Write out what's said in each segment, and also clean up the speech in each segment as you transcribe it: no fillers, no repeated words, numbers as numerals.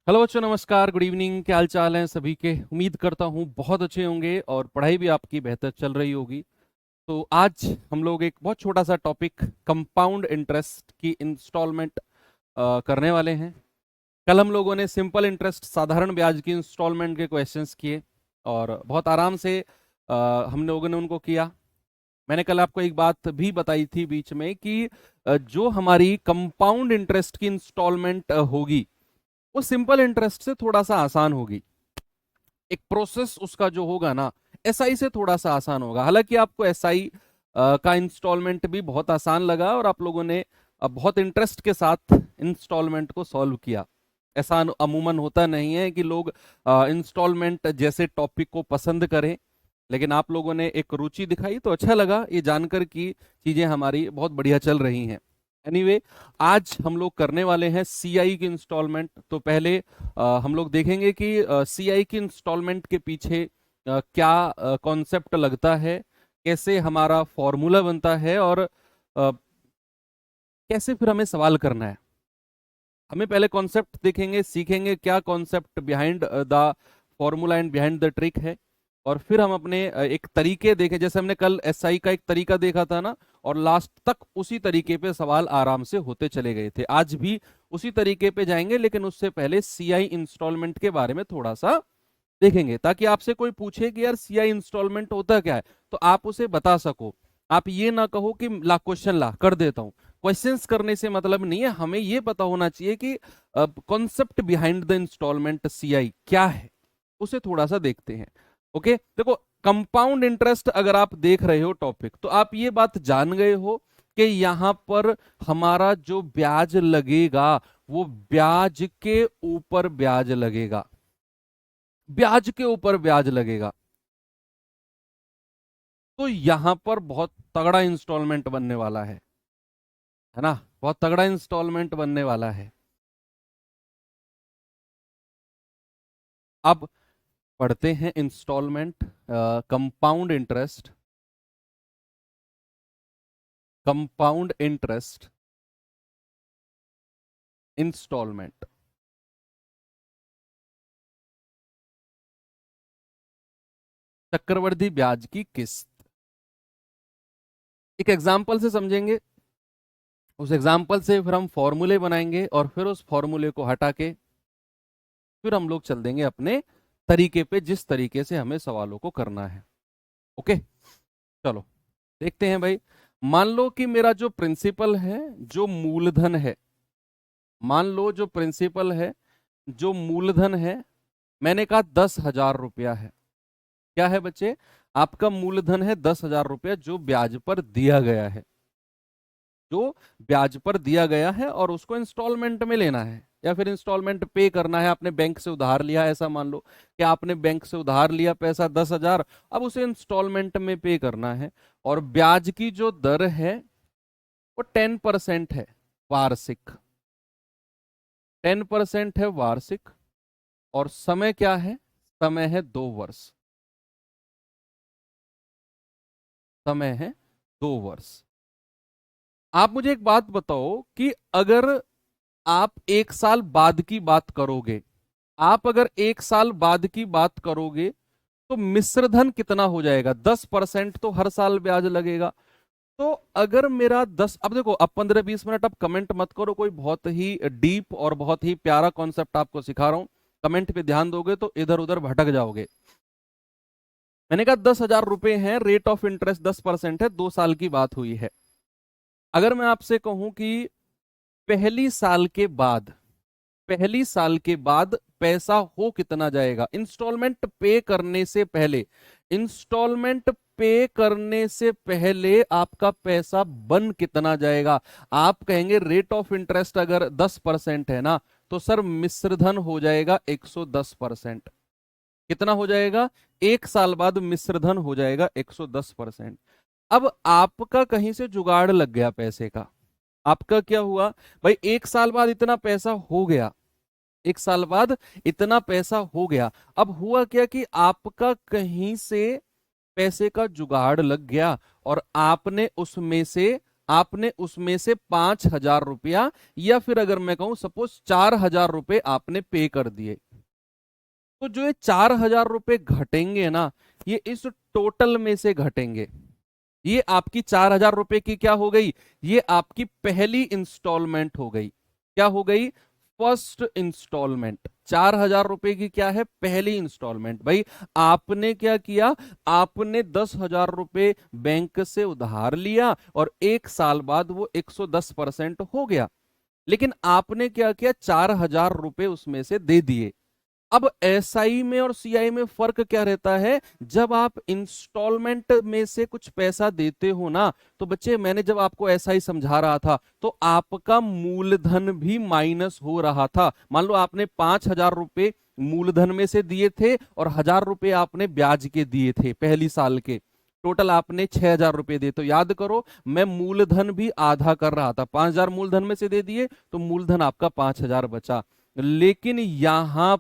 Hello बच्चों, नमस्कार, good evening. क्या हाल चाल है सभी के? उम्मीद करता हूँ बहुत अच्छे होंगे और पढ़ाई भी आपकी बेहतर चल रही होगी। तो आज हम लोग एक बहुत छोटा सा टॉपिक कंपाउंड इंटरेस्ट की इंस्टॉलमेंट करने वाले हैं। कल हम लोगों ने सिंपल इंटरेस्ट, साधारण ब्याज की इंस्टॉलमेंट के क्वेश्चंस किए और बहुत आराम से हम लोगों ने उनको किया। मैंने कल आपको एक बात भी बताई थी बीच में कि जो हमारी कंपाउंड इंटरेस्ट की इंस्टॉलमेंट होगी वो सिंपल इंटरेस्ट से थोड़ा सा आसान होगी। एक प्रोसेस उसका जो होगा ना, एसआई से थोड़ा सा आसान होगा। हालांकि आपको एसआई का इंस्टॉलमेंट भी बहुत आसान लगा और आप लोगों ने बहुत इंटरेस्ट के साथ इंस्टॉलमेंट को सॉल्व किया। ऐसा अमूमन होता नहीं है कि लोग इंस्टॉलमेंट जैसे टॉपिक को पसंद करें, लेकिन आप लोगों ने एक रुचि दिखाई तो अच्छा लगा ये जानकर कि चीजें हमारी बहुत बढ़िया चल रही हैं। एनीवे, आज हम लोग करने वाले हैं सीआई की इंस्टॉलमेंट। तो पहले हम लोग देखेंगे कि सीआई की इंस्टॉलमेंट के पीछे क्या कॉन्सेप्ट लगता है, कैसे हमारा फॉर्मूला बनता है और कैसे फिर हमें सवाल करना है। हमें पहले कॉन्सेप्ट देखेंगे, सीखेंगे क्या concept behind the formula and behind the trick है, और फिर हम अपने एक तरीके देखें। जैसे हमने कल एसआई का एक तरीका देखा था ना, और लास्ट तक उसी तरीके पे सवाल आराम से होते चले गए थे। आज भी उसी तरीके पे जाएंगे, लेकिन उससे पहले सीआई इंस्टॉलमेंट के बारे में थोड़ा सा देखेंगे, ताकि आपसे कोई पूछे कि यार सीआई इंस्टॉलमेंट होता क्या है, तो आप उसे बता सको। आप ये ना कहो कि ला क्वेश्चन ला कर देता हूं। क्वेश्चंस करने से मतलब नहीं है, हमें ये पता होना चाहिए कि concept behind the installment CI क्या है, उसे थोड़ा सा देखते हैं। ओके, देखो, कंपाउंड इंटरेस्ट अगर आप देख रहे हो टॉपिक, तो आप ये बात जान गए हो कि यहां पर हमारा जो ब्याज लगेगा वो ब्याज के ऊपर ब्याज लगेगा, ब्याज के ऊपर ब्याज लगेगा। तो यहां पर बहुत तगड़ा इंस्टॉलमेंट बनने वाला है ना, बहुत तगड़ा इंस्टॉलमेंट बनने वाला है। अब पढ़ते हैं installment, compound interest, compound interest installment. चक्रवृद्धि ब्याज की किस्त। एक एग्जाम्पल से समझेंगे, उस एग्जाम्पल से फिर हम फॉर्मूले बनाएंगे और फिर उस फॉर्मूले को हटा के फिर हम लोग चल देंगे अपने तरीके पे, जिस तरीके से हमें सवालों को करना है। ओके, चलो देखते हैं भाई। मान लो कि मेरा जो प्रिंसिपल है, जो मूलधन है, मान लो जो प्रिंसिपल है, जो मूलधन है, मैंने कहा 10,000 रुपया है। क्या है बच्चे? आपका मूलधन है 10,000 रुपया, जो ब्याज पर दिया गया है, जो ब्याज पर दिया गया है, और उसको इंस्टॉलमेंट में लेना है या फिर इंस्टॉलमेंट पे करना है। आपने बैंक से उधार लिया, ऐसा मान लो कि आपने बैंक से उधार लिया पैसा 10,000, अब उसे इंस्टॉलमेंट में पे करना है। और ब्याज की जो दर है वो 10% है, वार्षिक। 10% है वार्षिक, और समय क्या है? समय है 2 वर्ष। समय है 2 वर्ष। आप मुझे एक बात बताओ कि अगर आप 1 साल बाद की बात करोगे, आप अगर 1 साल बाद की बात करोगे, तो मिश्र धन कितना हो जाएगा? 10% तो हर साल ब्याज लगेगा। तो अगर मेरा 10, अब देखो, अब 15-20 मिनट अब कमेंट मत करो, कोई बहुत ही डीप और बहुत ही प्यारा कॉन्सेप्ट आपको सिखा रहा हूं। कमेंट पे ध्यान दोगे तो इधर उधर भटक जाओगे। मैंने कहा 10,000 रुपए हैं, रेट ऑफ इंटरेस्ट 10% है, 2 साल की बात हुई है। अगर मैं आपसे कहूं कि पहली साल के बाद, पहली साल के बाद पैसा हो कितना जाएगा इंस्टॉलमेंट पे करने से पहले, इंस्टॉलमेंट पे करने से पहले आपका पैसा बन कितना जाएगा? आप कहेंगे रेट ऑफ इंटरेस्ट अगर 10% है ना, तो सर मिश्रधन हो जाएगा 110%। कितना हो जाएगा? 1 साल बाद मिश्रधन हो जाएगा 110%। अब आपका कहीं से जुगाड़ लग गया पैसे का। आपका क्या हुआ भाई? 1 साल बाद इतना पैसा हो गया, 1 साल बाद इतना पैसा हो गया। अब हुआ क्या कि आपका कहीं से पैसे का जुगाड़ लग गया और आपने उसमें से आपने उसमें से 5,000 रुपया या फिर अगर मैं कहूं सपोज 4,000 रुपये आपने पे कर दिए, तो जो ये 4,000 रुपये घटेंगे ना, ये इस टोटल में से घटेंगे। ये आपकी 4,000 रुपये की क्या हो गई, ये आपकी पहली इंस्टॉलमेंट हो गई। क्या हो गई, फर्स्ट इंस्टॉलमेंट। 4,000 रुपये की क्या है, पहली इंस्टॉलमेंट। भाई आपने क्या किया, आपने 10,000 रुपये बैंक से उधार लिया और एक साल बाद वो 110% हो गया, लेकिन आपने क्या किया, 4,000 रुपये उसमें से दे दिए। अब एसआई में और सीआई में फर्क क्या रहता है, जब आप इंस्टॉलमेंट में से कुछ पैसा देते हो ना, तो बच्चे मैंने जब आपको एसआई समझा रहा था तो आपका मूलधन भी माइनस हो रहा था। मान लो आपने 5,000 रुपये मूलधन में से दिए थे और 1,000 रुपये आपने ब्याज के दिए थे पहली साल के, टोटल आपने 6,000 रुपये दिए। तो याद करो, मैं मूलधन भी आधा कर रहा था, 5,000 मूलधन में से दे दिए तो मूलधन आपका 5,000 बचा। लेकिन यहां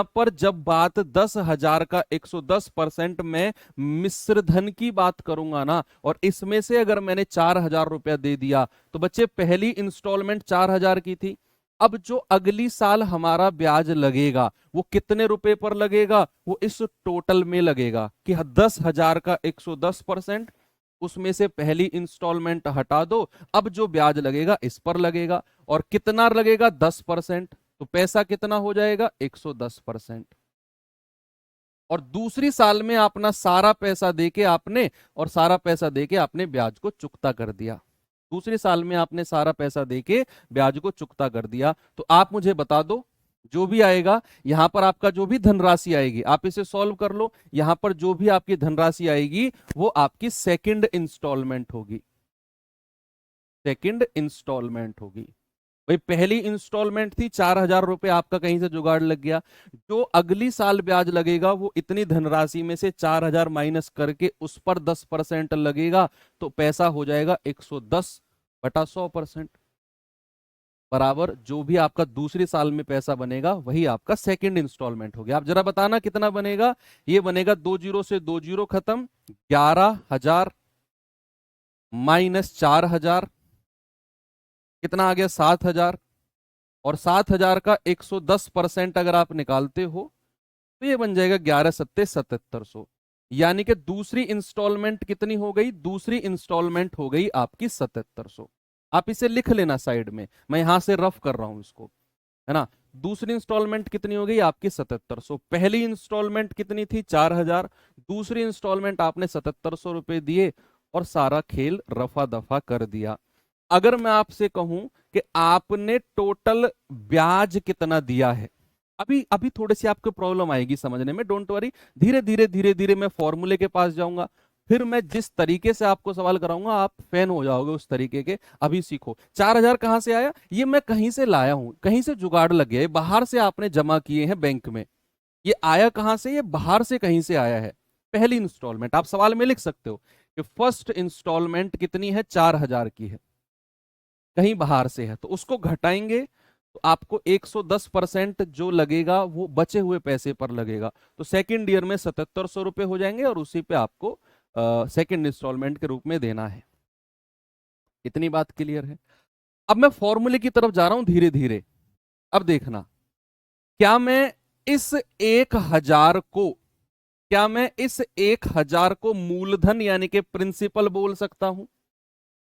पर जब बात 10,000 का 110% में मिश्र धन की बात करूंगा ना, और इसमें से अगर मैंने 4,000 रुपया दे दिया, तो बच्चे पहली इंस्टॉलमेंट 4,000 की थी। अब जो अगली साल हमारा ब्याज लगेगा वो कितने रुपए पर लगेगा, वो इस टोटल में लगेगा कि 10,000 का 110%, उसमें से पहली इंस्टॉलमेंट हटा दो, अब जो ब्याज लगेगा इस पर लगेगा। और कितना लगेगा, 10%, तो पैसा कितना हो जाएगा, 110%। और दूसरी साल में अपना सारा पैसा देके आपने, और सारा पैसा देके आपने ब्याज को चुकता कर दिया। दूसरी साल में आपने सारा पैसा देके ब्याज को चुकता कर दिया। तो आप मुझे बता दो, जो भी आएगा यहां पर, आपका जो भी धनराशि आएगी, आप इसे सॉल्व कर लो, यहां पर जो भी आपकी धनराशि आएगी वो आपकी सेकंड इंस्टॉलमेंट होगी। सेकंड इंस्टॉलमेंट होगी। भाई पहली इंस्टॉलमेंट थी 4,000 रुपए, आपका कहीं से जुगाड़ लग गया, जो अगली साल ब्याज लगेगा वो इतनी धनराशि में से 4,000 माइनस करके उस पर 10% लगेगा, तो पैसा हो जाएगा 110/100%, बराबर जो भी आपका दूसरी साल में पैसा बनेगा वही आपका सेकंड इंस्टॉलमेंट हो गया। आप जरा बताना कितना बनेगा, ये बनेगा 2 जीरो से 2 जीरो खत्म, 11,000 माइनस 4,000, कितना आ गया, 7,000। और 7,000 का 110% अगर आप निकालते हो तो ये बन जाएगा 11 सत्ते 7700। यानी कि दूसरी इंस्टॉलमेंट कितनी हो गई, दूसरी इंस्टॉलमेंट हो गई आपकी 7700। आप इसे लिख लेना साइड में, मैं यहां से रफ कर रहा हूं इसको, है ना। दूसरी इंस्टॉलमेंट कितनी हो गई आपकी 7700। पहली इंस्टॉलमेंट कितनी थी, 4,000। दूसरी इंस्टॉलमेंट आपने 7700 रुपए दिए और सारा खेल रफा दफा कर दिया। अगर मैं आपसे कहूं कि आपने टोटल ब्याज कितना दिया है, अभी अभी थोड़ी सी आपको प्रॉब्लम आएगी समझने में, डोंट वरी, धीरे धीरे धीरे धीरे मैं फॉर्मूले के पास जाऊंगा, फिर मैं जिस तरीके से आपको सवाल कराऊंगा आप फैन हो जाओगे उस तरीके के। अभी सीखो 4,000 कहां से आया, ये मैं कहीं से लाया हूं, कहीं से जुगाड़ लग गया, बाहर से आपने जमा किए हैं बैंक में। ये आया कहां से, ये बाहर से कहीं से आया है। पहली इंस्टॉलमेंट आप सवाल में लिख सकते हो कि फर्स्ट इंस्टॉलमेंट कितनी है, 4,000 की है, कहीं बाहर से है, तो उसको घटाएंगे तो आपको 110% जो लगेगा वो बचे हुए पैसे पर लगेगा। तो सेकेंड ईयर में 7,700 रुपए हो जाएंगे और उसी पे आपको सेकेंड इंस्टॉलमेंट के रूप में देना है। इतनी बात क्लियर है। अब मैं फॉर्मूले की तरफ जा रहा हूं धीरे धीरे। अब देखना, क्या मैं इस 1,000 को, क्या मैं इस 1,000 को मूलधन यानी कि प्रिंसिपल बोल सकता हूं,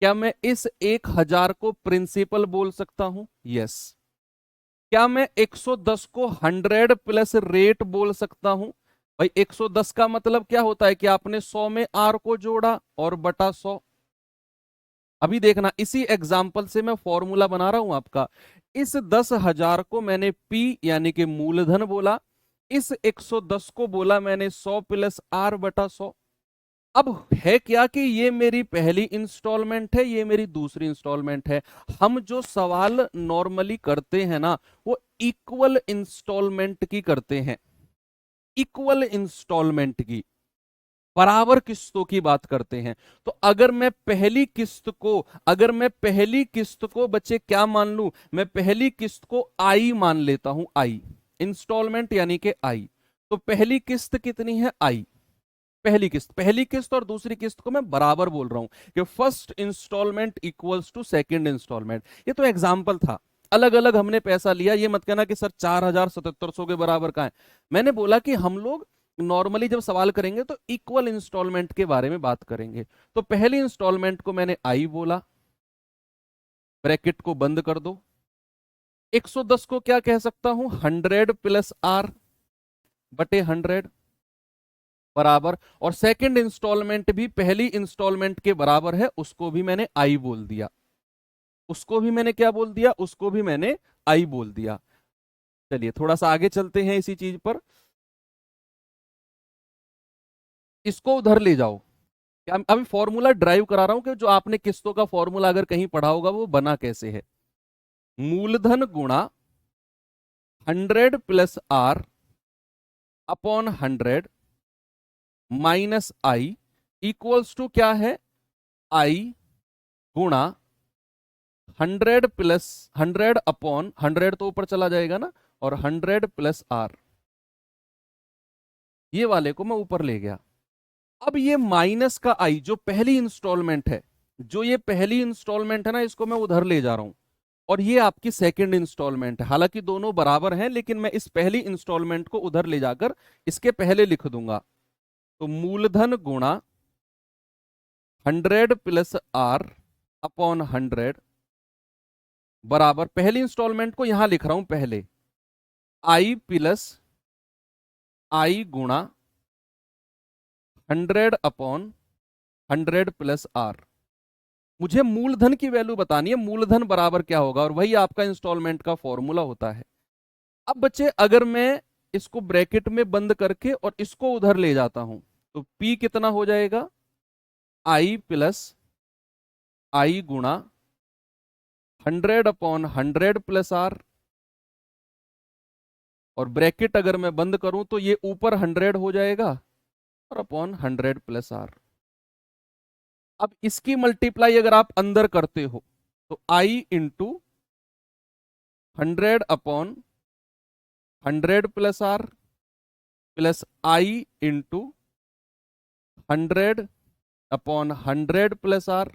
क्या मैं इस 1,000 को प्रिंसिपल बोल सकता हूं, यस। क्या मैं 110 को 100 प्लस रेट बोल सकता हूं, भाई 110 का मतलब क्या होता है कि आपने 100 में आर को जोड़ा और बटा 100। अभी देखना, इसी एग्जाम्पल से मैं फॉर्मूला बना रहा हूं आपका। इस 10,000 को मैंने पी यानी कि मूलधन बोला, इस 110 को बोला मैंने 100 प्लस आर बटा 100। अब है क्या कि ये मेरी पहली इंस्टॉलमेंट है, ये मेरी दूसरी इंस्टॉलमेंट है। हम जो सवाल नॉर्मली करते हैं ना, वो इक्वल इंस्टॉलमेंट की करते हैं, इक्वल इंस्टॉलमेंट की, बराबर किस्तों की बात करते हैं। तो अगर मैं पहली किस्त को, अगर मैं पहली किस्त को बच्चे क्या मान लूं, मैं पहली किस्त को आई मान लेता हूं, आई इंस्टॉलमेंट यानी कि आई। तो पहली किस्त कितनी है, आई। पहली किस्त और दूसरी किस्त को मैं बराबर बोल रहा हूं कि first installment equals to second installment. ये तो एग्जांपल था, अलग अलग हमने पैसा लिया। ये मत कहना कि सर 4,7700 के बराबर का है। मैंने बोला कि हम लोग नॉर्मली जब सवाल करेंगे तो इक्वल इंस्टॉलमेंट के बारे में बात करेंगे। तो पहली इंस्टॉलमेंट को मैंने आई बोला, ब्रैकेट को बंद कर दो। 110 को क्या कह सकता हूं, 100 प्लस आर बटे 100 बराबर। और सेकंड इंस्टॉलमेंट भी पहली इंस्टॉलमेंट के बराबर है, उसको भी मैंने आई बोल दिया। उसको भी मैंने क्या बोल दिया, उसको भी मैंने आई बोल दिया। चलिए थोड़ा सा आगे चलते हैं इसी चीज पर। इसको उधर ले जाओ। क्या अभी फॉर्मूला ड्राइव करा रहा हूं कि जो आपने किस्तों का फॉर्मूला अगर कहीं पढ़ा होगा वो बना कैसे है। मूलधन गुणा 100 plus R upon 100 minus I equals to क्या है, आई गुणा 100 प्लस 100 अपॉन 100 तो ऊपर चला जाएगा ना, और 100 प्लस आर, ये वाले को मैं ऊपर ले गया। अब ये माइनस का आई जो पहली इंस्टॉलमेंट है, जो ये पहली इंस्टॉलमेंट है ना, इसको मैं उधर ले जा रहा हूं। और ये आपकी सेकंड इंस्टॉलमेंट है, हालांकि दोनों बराबर हैं, लेकिन मैं इस पहली इंस्टॉलमेंट को उधर ले जाकर इसके पहले लिख दूंगा। तो मूलधन गुणा 100 प्लस आर अपॉन 100 बराबर, पहली इंस्टॉलमेंट को यहां लिख रहा हूं पहले, आई प्लस आई गुणा 100 अपॉन 100 प्लस आर। मुझे मूलधन की वैल्यू बतानी है, मूलधन बराबर क्या होगा, और वही आपका इंस्टॉलमेंट का फॉर्मूला होता है। अब बच्चे अगर मैं इसको ब्रैकेट में बंद करके और इसको उधर ले जाता हूं तो P कितना हो जाएगा, आई प्लस आई गुणा 100 अपॉन 100 प्लस आर। और ब्रैकेट अगर मैं बंद करूं तो ये ऊपर 100 हो जाएगा और अपॉन 100 प्लस आर। अब इसकी मल्टीप्लाई अगर आप अंदर करते हो तो I into 100 upon 100 plus R plus I into 100 upon 100 plus R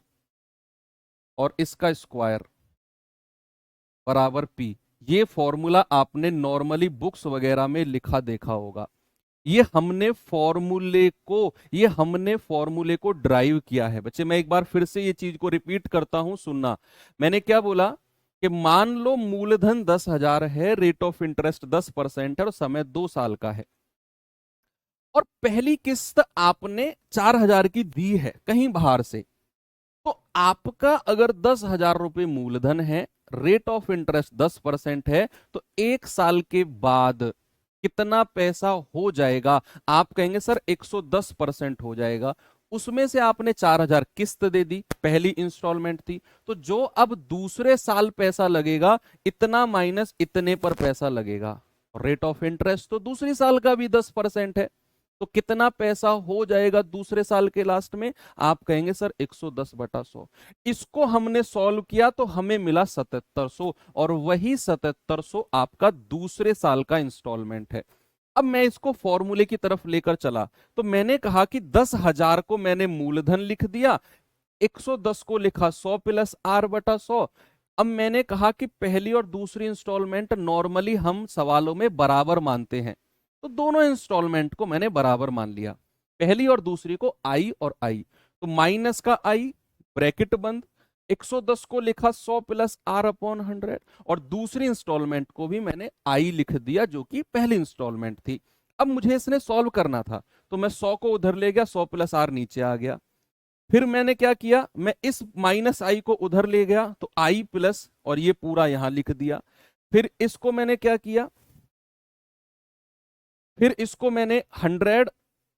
और इसका स्क्वायर बराबर पी। ये फॉर्मूला आपने नॉर्मली बुक्स वगैरह में लिखा देखा होगा। ये हमने फॉर्मूले को ड्राइव किया है। बच्चे मैं एक बार फिर से ये चीज को रिपीट करता हूं, सुनना। मैंने क्या बोला कि मान लो मूलधन 10,000 है, रेट ऑफ इंटरेस्ट 10% है और समय 2 साल का है, और पहली किस्त आपने 4,000 की दी है कहीं बाहर से। तो आपका अगर 10,000 रुपए मूलधन है, रेट ऑफ इंटरेस्ट 10% है, तो 1 साल के बाद कितना पैसा हो जाएगा? आप कहेंगे सर 110% हो जाएगा। उसमें से आपने 4,000 किस्त दे दी, पहली इंस्टॉलमेंट थी, तो जो अब दूसरे साल पैसा लगेगा इतना माइनस इतने पर पैसा लगेगा। रेट ऑफ इंटरेस्ट तो दूसरी साल का भी 10% है, तो कितना पैसा हो जाएगा दूसरे साल के लास्ट में? आप कहेंगे सर 110/100। इसको हमने सॉल्व किया तो हमें मिला 7700, और वही 7700 आपका दूसरे साल का इंस्टॉलमेंट है। अब मैं इसको फॉर्मूले की तरफ लेकर चला, तो मैंने कहा कि 10,000 को मैंने मूलधन लिख दिया, 110 को लिखा 100 प्लस आर बटा 100। अब मैंने कहा कि पहली और दूसरी इंस्टॉलमेंट नॉर्मली हम सवालों में बराबर मानते हैं, तो दोनों इंस्टॉलमेंट को मैंने बराबर मान लिया, पहली और दूसरी को आई और आई। तो माइनस का आई, ब्रैकेट बंद, 110 को लिखा 100 प्लस आर अपॉन 100, और दूसरी इंस्टॉलमेंट को भी मैंने आई लिख दिया जो कि पहली इंस्टॉलमेंट थी। अब मुझे इसने सॉल्व करना था, तो मैं 100 को उधर ले गया, 100 प्लस आर नीचे आ गया। फिर मैंने क्या किया, मैं इस माइनस आई को उधर ले गया, तो आई प्लस और ये पूरा यहां लिख दिया। फिर इसको मैंने क्या किया, फिर इसको मैंने 100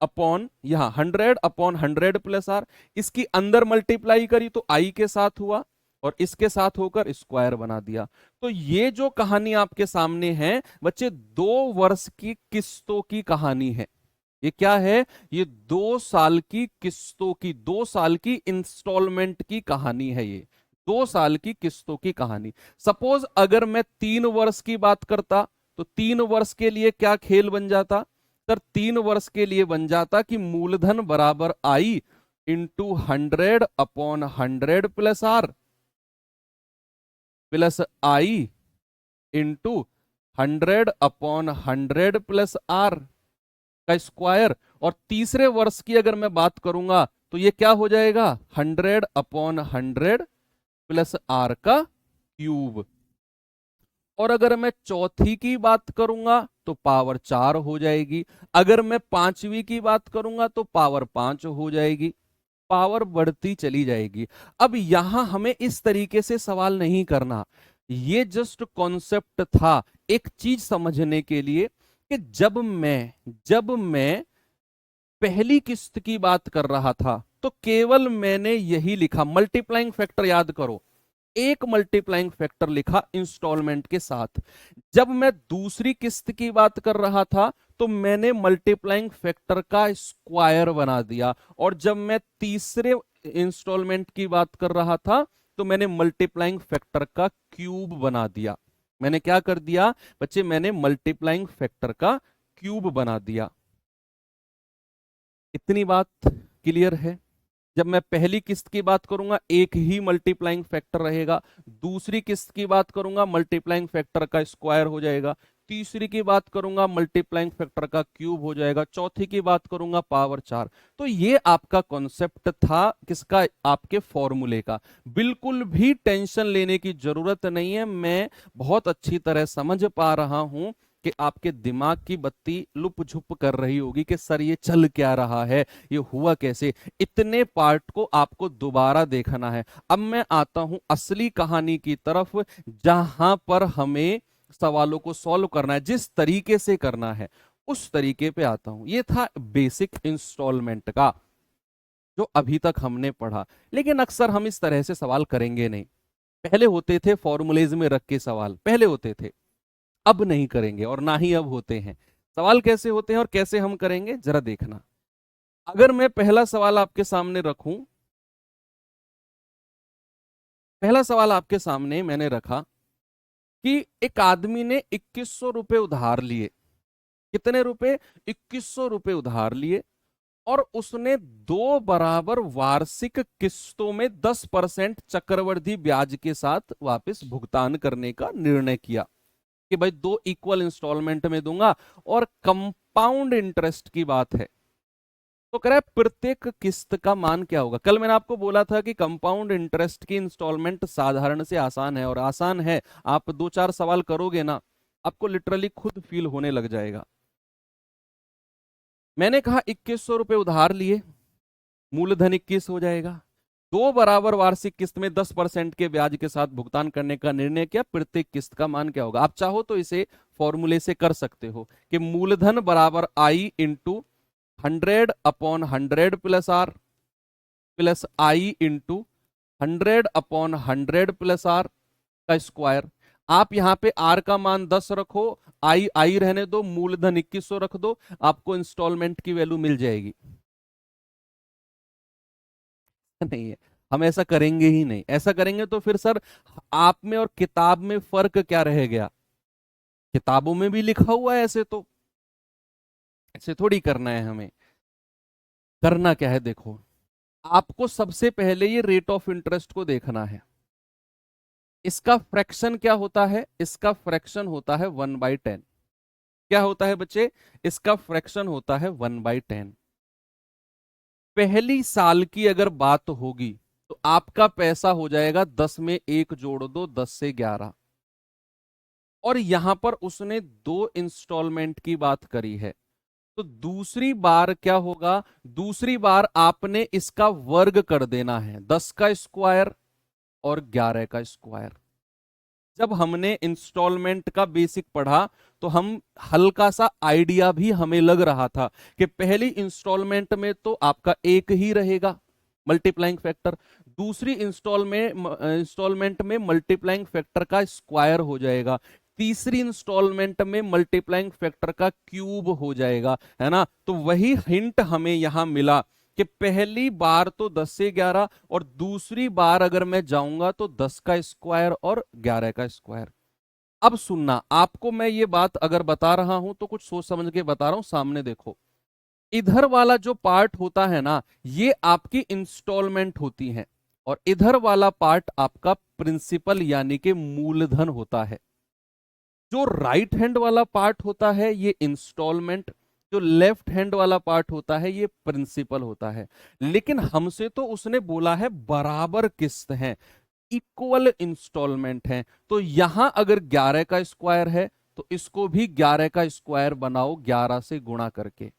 अपॉन यहां 100 अपॉन 100 प्लस आर, इसकी अंदर मल्टीप्लाई करी तो आई के साथ हुआ और इसके साथ होकर स्क्वायर बना दिया। तो ये जो कहानी आपके सामने है बच्चे, 2 वर्ष की किस्तों की कहानी है। ये क्या है, ये 2 साल की किस्तों की, 2 साल की इंस्टॉलमेंट की कहानी है। ये 2 साल की किस्तों की कहानी। सपोज अगर मैं 3 वर्ष की बात करता तो 3 वर्ष के लिए क्या खेल बन जाता, सर 3 वर्ष के लिए बन जाता कि मूलधन बराबर I into 100/100 plus R plus I into 100/100 plus R का स्क्वायर। और तीसरे वर्ष की अगर मैं बात करूंगा तो ये क्या हो जाएगा, 100/100 प्लस आर का क्यूब। और अगर मैं चौथी की बात करूंगा तो पावर 4 हो जाएगी। अगर मैं पांचवी की बात करूंगा तो पावर 5 हो जाएगी। पावर बढ़ती चली जाएगी। अब यहां हमें इस तरीके से सवाल नहीं करना, ये जस्ट कॉन्सेप्ट था एक चीज समझने के लिए कि जब मैं पहली किस्त की बात कर रहा था तो केवल मैंने यही लिखा, मल्टीप्लाइंग फैक्टर याद करो, एक मल्टीप्लाइंग फैक्टर लिखा इंस्टॉलमेंट के साथ। जब मैं दूसरी किस्त की बात कर रहा था तो मैंने मल्टीप्लाइंग फैक्टर का स्क्वायर बना दिया। और जब मैं तीसरे इंस्टॉलमेंट की बात कर रहा था तो मैंने मल्टीप्लाइंग फैक्टर का क्यूब बना दिया। मैंने क्या कर दिया बच्चे, मैंने मल्टीप्लाइंग फैक्टर का क्यूब बना दिया। इतनी बात क्लियर है। जब मैं पहली किस्त की बात करूंगा एक ही मल्टीप्लाइंग फैक्टर रहेगा, दूसरी किस्त की बात करूंगा मल्टीप्लाइंग फैक्टर का स्क्वायर हो जाएगा, तीसरी की बात करूंगा मल्टीप्लाइंग फैक्टर का क्यूब हो जाएगा, चौथी की बात करूंगा पावर 4। तो ये आपका कॉन्सेप्ट था किसका, आपके फॉर्मूले का। बिल्कुल भी टेंशन लेने की जरूरत नहीं है। मैं बहुत अच्छी तरह समझ पा रहा हूं कि आपके दिमाग की बत्ती लुप झुप कर रही होगी कि सर ये चल क्या रहा है, ये हुआ कैसे। इतने पार्ट को आपको दोबारा देखना है। अब मैं आता हूं असली कहानी की तरफ, जहां पर हमें सवालों को सॉल्व करना है, जिस तरीके से करना है उस तरीके पे आता हूं। ये था बेसिक इंस्टॉलमेंट का जो अभी तक हमने पढ़ा। लेकिन अक्सर हम इस तरह से सवाल करेंगे नहीं। पहले होते थे फॉर्मूलेज में रख के सवाल, पहले होते थे, अब नहीं करेंगे और ना ही अब होते हैं। सवाल कैसे होते हैं और कैसे हम करेंगे जरा देखना। अगर मैं पहला सवाल आपके सामने रखूं, पहला सवाल आपके सामने मैंने रखा कि एक आदमी ने 2100 रुपए उधार लिए। कितने रुपए, 2100 रुपए उधार लिए। और उसने 2 बराबर वार्षिक किस्तों में 10% चक्रवृद्धि ब्याज के साथ वापस भुगतान करने का निर्णय किया कि भाई 2 इक्वल इंस्टॉलमेंट में दूंगा। और कंपाउंड इंटरेस्ट की बात है तो कह रहा है प्रत्येक किस्त का मान क्या होगा। कल मैंने आपको बोला था कि कंपाउंड इंटरेस्ट की इंस्टॉलमेंट साधारण से आसान है, और आसान है। आप 2-4 सवाल करोगे ना, आपको लिटरली खुद फील होने लग जाएगा। मैंने कहा 2100 रुपए उधार लिए, मूलधन 21 हो जाएगा। 2 बराबर वार्षिक किस्त में 10% के ब्याज के साथ भुगतान करने का निर्णय किया। प्रत्येक किस्त का मान क्या होगा। आप चाहो तो इसे फॉर्मूले से कर सकते हो कि मूलधन बराबर I into 100/100 plus R plus I into 100/100 plus R का स्क्वायर। आप यहां पे आर का मान 10 रखो, आई आई रहने दो, मूलधन 2100 रख दो, आपको इंस्टॉलमेंट की वैल्यू मिल जाएगी। नहीं है, हम ऐसा करेंगे ही नहीं। ऐसा करेंगे तो फिर सर आप में और किताब में फर्क क्या रह गया। किताबों में भी लिखा हुआ है ऐसे, तो ऐसे थोड़ी करना है हमें। करना क्या है देखो, आपको सबसे पहले ये रेट ऑफ इंटरेस्ट को देखना है। इसका फ्रैक्शन क्या होता है, इसका फ्रैक्शन होता है 1/10। क्या होता है बच्चे, इसका फ्रैक्शन होता है 1/10। पहली साल की अगर बात होगी तो आपका पैसा हो जाएगा 10 में 1 जोड़ दो, 10 से 11। और यहां पर उसने 2 इंस्टॉलमेंट की बात करी है, तो दूसरी बार क्या होगा, दूसरी बार आपने इसका वर्ग कर देना है, 10 का स्क्वायर और 11 का स्क्वायर। जब हमने इंस्टॉलमेंट का बेसिक पढ़ा तो हम हल्का सा आइडिया भी हमें लग रहा था कि पहली इंस्टॉलमेंट में तो आपका एक ही रहेगा मल्टीप्लाइंग फैक्टर, दूसरी इंस्टॉलमेंट में मल्टीप्लाइंग फैक्टर का स्क्वायर हो जाएगा, तीसरी इंस्टॉलमेंट में मल्टीप्लाइंग फैक्टर का क्यूब हो जाएगा, है ना। तो वही हिंट हमें यहां मिला कि पहली बार तो 10 से 11 और दूसरी बार अगर मैं जाऊंगा तो 10 का स्क्वायर और 11 का स्क्वायर। अब सुनना, आपको मैं ये बात अगर बता रहा हूं तो कुछ सोच समझ के बता रहा हूं, सामने देखो। इधर वाला जो पार्ट होता है ना, ये आपकी इंस्टॉलमेंट होती है, और इधर वाला पार्ट आपका प्रिंसिपल यानी कि मूलधन होता है। जो राइट हैंड वाला पार्ट होता है ये इंस्टॉलमेंट, जो लेफ्ट हैंड वाला पार्ट होता है ये प्रिंसिपल होता है। लेकिन हमसे तो उसने बोला है बराबर किस्त है, इक्वल इंस्टॉलमेंट है। तो यहां अगर 11 का स्क्वायर है तो इसको भी 11 का स्क्वायर बनाओ, 11 से गुणा करके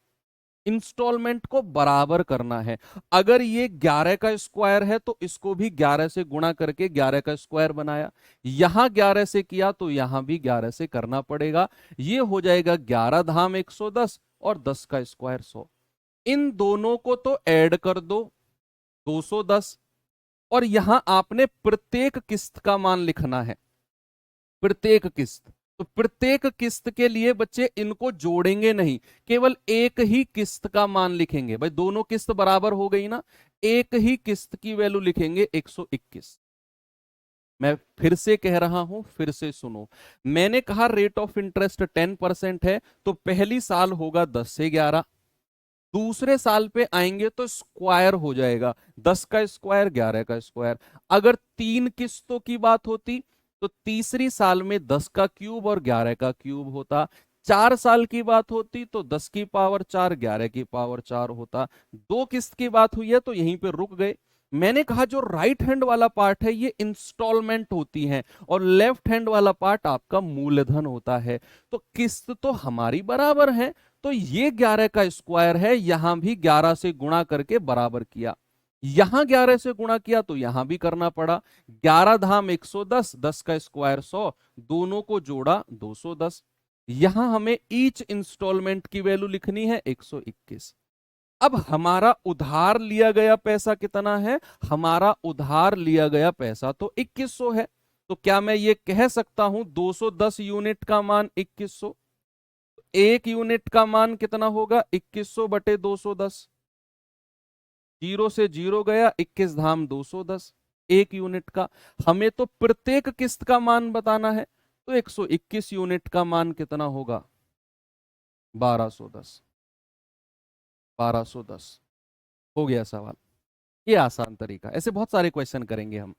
इंस्टॉलमेंट को बराबर करना है। अगर ये 11 का स्क्वायर है तो इसको भी 11 से गुणा करके 11 का स्क्वायर बनाया, यहां 11 से किया तो यहां भी 11 से करना पड़ेगा। ये हो जाएगा 11 धाम 110 और 10 का स्क्वायर 100। इन दोनों को तो ऐड कर दो 210, और यहां आपने प्रत्येक किस्त का मान लिखना है, प्रत्येक किस्त। तो प्रत्येक किस्त के लिए बच्चे इनको जोड़ेंगे नहीं, केवल एक ही किस्त का मान लिखेंगे। भाई दोनों किस्त बराबर हो गई ना, एक ही किस्त की वैल्यू लिखेंगे 121। मैं फिर से कह रहा हूं, फिर से सुनो। मैंने कहा रेट ऑफ इंटरेस्ट 10% है, तो पहली साल होगा 10 से 11, दूसरे साल पे आएंगे तो स्क्वायर हो जाएगा, 10 का स्क्वायर 11 का स्क्वायर। अगर 3 किस्तों की बात होती तो तीसरी साल में 10 का क्यूब और 11 का क्यूब होता। 4 साल की बात होती तो 10 की पावर 4 11 की पावर 4 होता। 2 किस्त की बात हुई है तो यहीं पे रुक गए। मैंने कहा जो राइट हैंड वाला पार्ट है ये इंस्टॉलमेंट होती है, और लेफ्ट हैंड वाला पार्ट आपका मूलधन होता है। तो किस्त तो हमारी बराबर है, तो ये 11 का स्क्वायर है, यहां भी 11 से गुणा करके बराबर किया, यहां 11 से गुणा किया तो यहां भी करना पड़ा। 11 धाम 110, 10 का स्क्वायर 100, दोनों को जोड़ा 210। यहां हमें ईच इंस्टॉलमेंट की वैल्यू लिखनी है 121। अब हमारा उधार लिया गया पैसा कितना है? हमारा उधार लिया गया पैसा तो 2100 है। तो क्या मैं ये कह सकता हूं 210 यूनिट का मान 2100? एक यूनिट का मान कितना होगा? 2100 बटे 210। जीरो से जीरो गया, 21 धाम 210, एक यूनिट का। हमें तो प्रत्येक किस्त का मान बताना है, तो 121 यूनिट का मान कितना होगा? 1210। 1210 हो गया सवाल। ये आसान तरीका, ऐसे बहुत सारे क्वेश्चन करेंगे हम।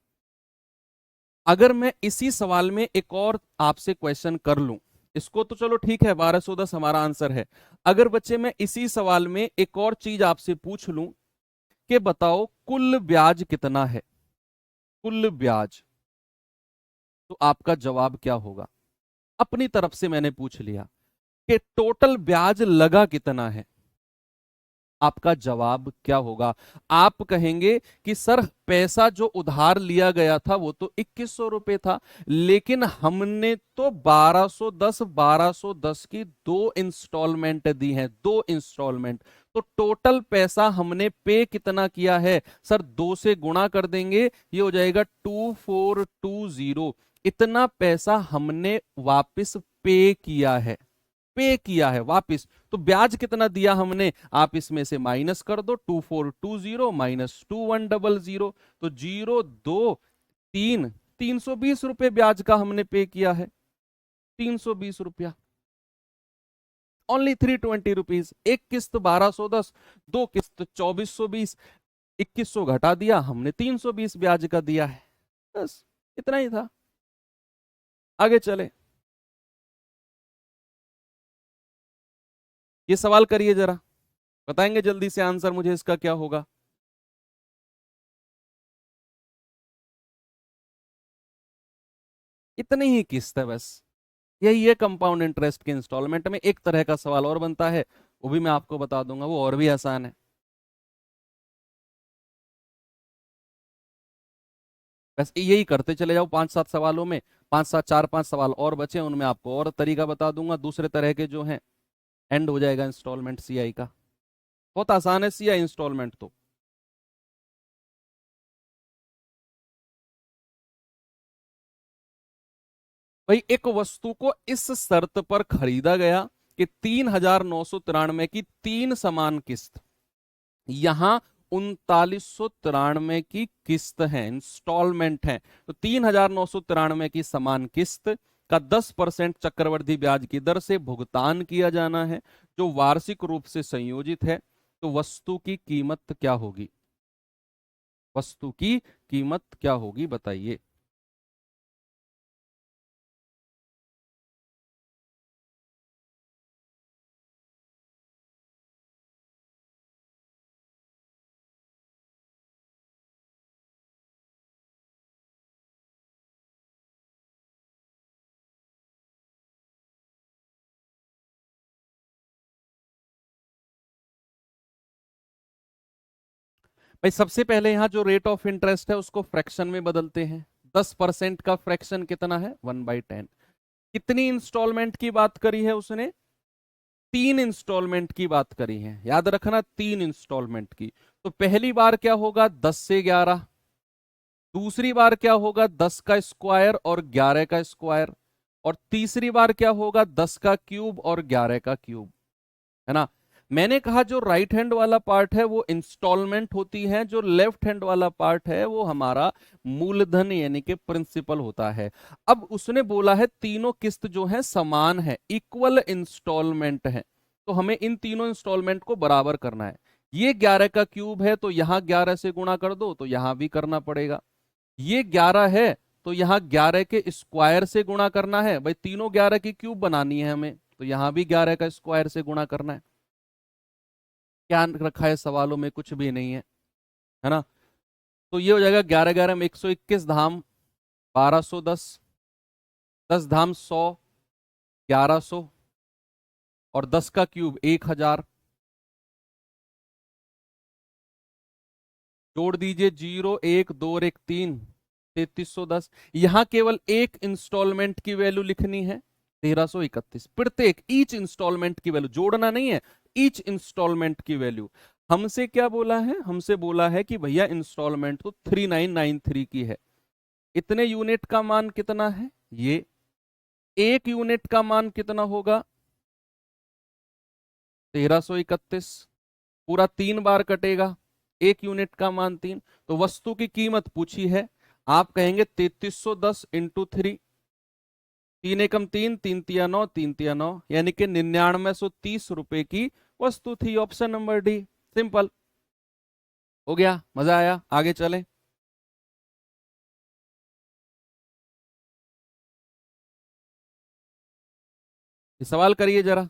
अगर मैं इसी सवाल में एक और आपसे क्वेश्चन कर लूं, इसको तो चलो ठीक है 1210 हमारा आंसर है। अगर बच्चे मैं इसी सवाल में एक और चीज आपसे पूछ लूं कि बताओ कुल ब्याज कितना है, कुल ब्याज, तो आपका जवाब क्या होगा? अपनी तरफ से मैंने पूछ लिया कि टोटल ब्याज लगा कितना है, आपका जवाब क्या होगा? आप कहेंगे कि सर पैसा जो उधार लिया गया था वो तो 2100 रुपए था, लेकिन हमने तो 1210 की 2 इंस्टॉलमेंट दी हैं, 2 इंस्टॉलमेंट। तो टोटल पैसा हमने पे कितना किया है? सर 2 से गुणा कर देंगे, ये हो जाएगा 2420। इतना पैसा हमने वापस पे किया है, पे किया है वापस। तो ब्याज कितना दिया हमने, आप इसमें से माइनस कर दो, 2420 माइनस 2100, तो 0 2 3, 320 रुपए ब्याज का हमने पे किया है, 320 रुपया, ओनली 320 रुपीज। एक किस्त 1210, 2 किस्त 2420, 2100 घटा दिया हमने, 320 ब्याज का दिया है, बस इतना ही था। आगे चले, ये सवाल करिए जरा, बताएंगे जल्दी से आंसर मुझे इसका क्या होगा। इतनी ही किस्त है बस, यही है कंपाउंड इंटरेस्ट के इंस्टॉलमेंट में। एक तरह का सवाल और बनता है, वो भी मैं आपको बता दूंगा, वो और भी आसान है। बस यही करते चले जाओ 5-7 सवालों में, 5-7 4-5 सवाल और बचे, उनमें आपको और तरीका बता दूंगा दूसरे तरह के जो हैं, एंड हो जाएगा इंस्टॉलमेंट सीआई का। बहुत आसान है सीआई इंस्टॉलमेंट तो। भाई एक वस्तु को इस शर्त पर खरीदा गया कि 3993 की 3 समान किस्त, यहां 3993 की किस्त है, इंस्टॉलमेंट है। तो 3993 की समान किस्त, का 10% चक्रवृद्धि ब्याज की दर से भुगतान किया जाना है, जो वार्षिक रूप से संयोजित है, तो वस्तु की कीमत क्या होगी? वस्तु की कीमत क्या होगी बताइए। भाई सबसे पहले यहां जो रेट ऑफ इंटरेस्ट है उसको फ्रैक्शन में बदलते हैं। 10% का फ्रैक्शन कितना है? 1/10। कितनी इंस्टॉलमेंट की बात करी है उसने? 3 इंस्टॉलमेंट की बात करी है, याद रखना 3 इंस्टॉलमेंट की। तो पहली बार क्या होगा? 10 से 11। दूसरी बार क्या होगा? 10 का स्क्वायर और 11 का स्क्वायर। और तीसरी बार क्या होगा? 10 का क्यूब और 11 का क्यूब, है ना। मैंने कहा जो राइट हैंड वाला पार्ट है वो इंस्टॉलमेंट होती है, जो लेफ्ट हैंड वाला पार्ट है वो हमारा मूलधन यानी कि प्रिंसिपल होता है। अब उसने बोला है तीनों किस्त जो है समान है, इक्वल इंस्टॉलमेंट है, तो हमें इन तीनों इंस्टॉलमेंट को बराबर करना है। ये 11 का क्यूब है तो यहां 11 से गुणा कर दो, तो यहां भी करना पड़ेगा। ये 11 है तो यहां 11 के स्क्वायर से गुणा करना है, भाई तीनों 11 की क्यूब बनानी है हमें, तो यहां भी 11 का स्क्वायर से गुणा करना है। क्या रखा है सवालों में? कुछ भी नहीं है ना। तो ये हो जाएगा 11 11 में 121 धाम 1210, 10 धाम 100, 1100, और 10 का क्यूब 1000। जोड़ दीजिए 0 1 2 और 1 3, 3310। यहां केवल एक इंस्टॉलमेंट की वैल्यू लिखनी है 1331, प्रत्येक ईच इंस्टॉलमेंट की वैल्यू, जोड़ना नहीं है, ईच इंस्टॉलमेंट की वैल्यू। हमसे क्या बोला है? हमसे बोला है कि भैया इंस्टॉलमेंट तो 3993 की है। इतने यूनिट का मान कितना है? ये एक यूनिट का मान कितना होगा? 1331। पूरा 3 बार कटेगा, एक यूनिट का मान 3। तो वस्तु की कीमत पूछी है, आप कहेंगे 3310 इंटू 3। 3 एकम 3, 3 तिया 9, 3 तिया 9, यानी कि 9930 रुपए की वस्तु थी। Option number D. सिंपल हो गया। मजा आया? आगे चलें। सवाल करिए जरा।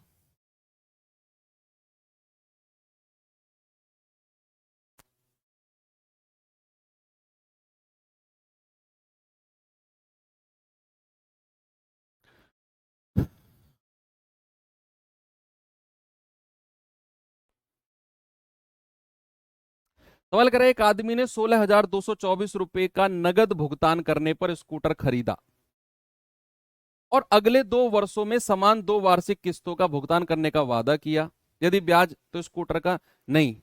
सवाल करें, एक आदमी ने 16,224 रुपए का नगद भुगतान करने पर स्कूटर खरीदा और अगले 2 वर्षों में समान 2 वार्षिक किस्तों का भुगतान करने का वादा किया। यदि ब्याज तो स्कूटर का नहीं।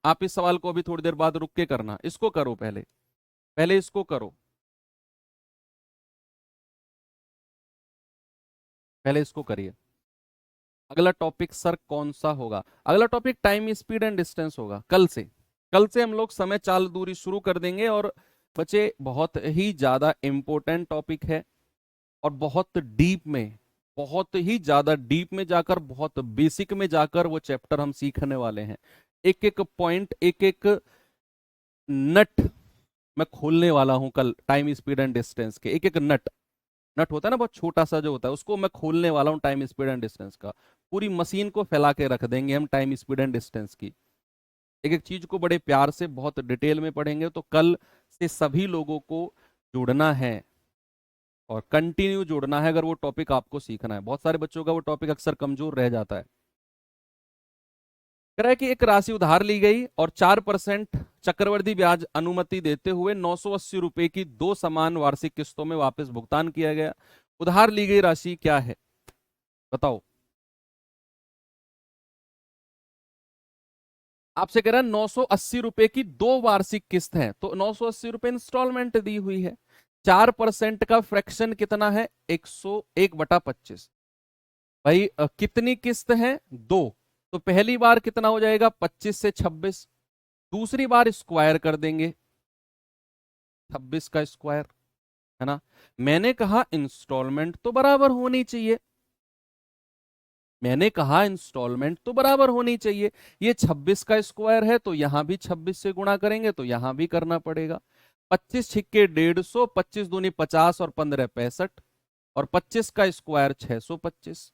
आप इस सवाल को अभी थोड़ी देर बाद रुक के करना, इसको करो पहले, पहले इसको करो, पहले इसको करिए। अगला टॉपिक सर कौन सा होगा? अगला topic time speed and distance होगा। कल से हम लोग समय चाल दूरी शुरू कर देंगे। और बच्चे बहुत ही ज्यादा इंपॉर्टेंट टॉपिक है और बहुत डीप में, बहुत ही ज्यादा डीप में जाकर, बहुत बेसिक में जाकर वो चैप्टर हम सीखने वाले हैं। एक एक पॉइंट, एक एक नट मैं खोलने वाला हूं कल। टाइम स्पीड एंड डिस्टेंस के एक एक नट, नट होता है ना बहुत छोटा सा जो होता है, उसको मैं खोलने वाला हूं टाइम स्पीड एंड डिस्टेंस का। पूरी मशीन को फैला के रख देंगे हम टाइम स्पीड एंड डिस्टेंस की। एक एक चीज को बड़े प्यार से बहुत डिटेल में पढ़ेंगे। तो कल से सभी लोगों को जुड़ना है और कंटिन्यू जुड़ना है अगर वो टॉपिक आपको सीखना है। बहुत सारे बच्चों का वो टॉपिक अक्सर कमजोर रह जाता है। कह रहा है कि एक राशि उधार ली गई और 4% चक्रवृद्धि ब्याज अनुमति देते हुए 980 रुपए की 2 समान वार्षिक किस्तों में वापस भुगतान किया गया। उधार ली गई राशि क्या है? बताओ। आपसे कह रहा है 980 रुपए की 2 वार्षिक किस्त है, तो 980 रुपए इंस्टॉलमेंट दी हुई है। 4% का फ्रैक्शन कितना है? 101/25। भाई कितनी किस्त है? 2। तो पहली बार कितना हो जाएगा? 25 से 26। दूसरी बार स्क्वायर कर देंगे, 26 का स्क्वायर। है ना। मैंने कहा इंस्टॉलमेंट तो बराबर होनी चाहिए, मैंने कहा इंस्टॉलमेंट तो बराबर होनी चाहिए। ये 26 का स्क्वायर है तो यहां भी 26 से गुणा करेंगे तो यहां भी करना पड़ेगा। 25 छिक्के 150, 25 दूनी 50 और 15 65, और 25 का स्क्वायर 625।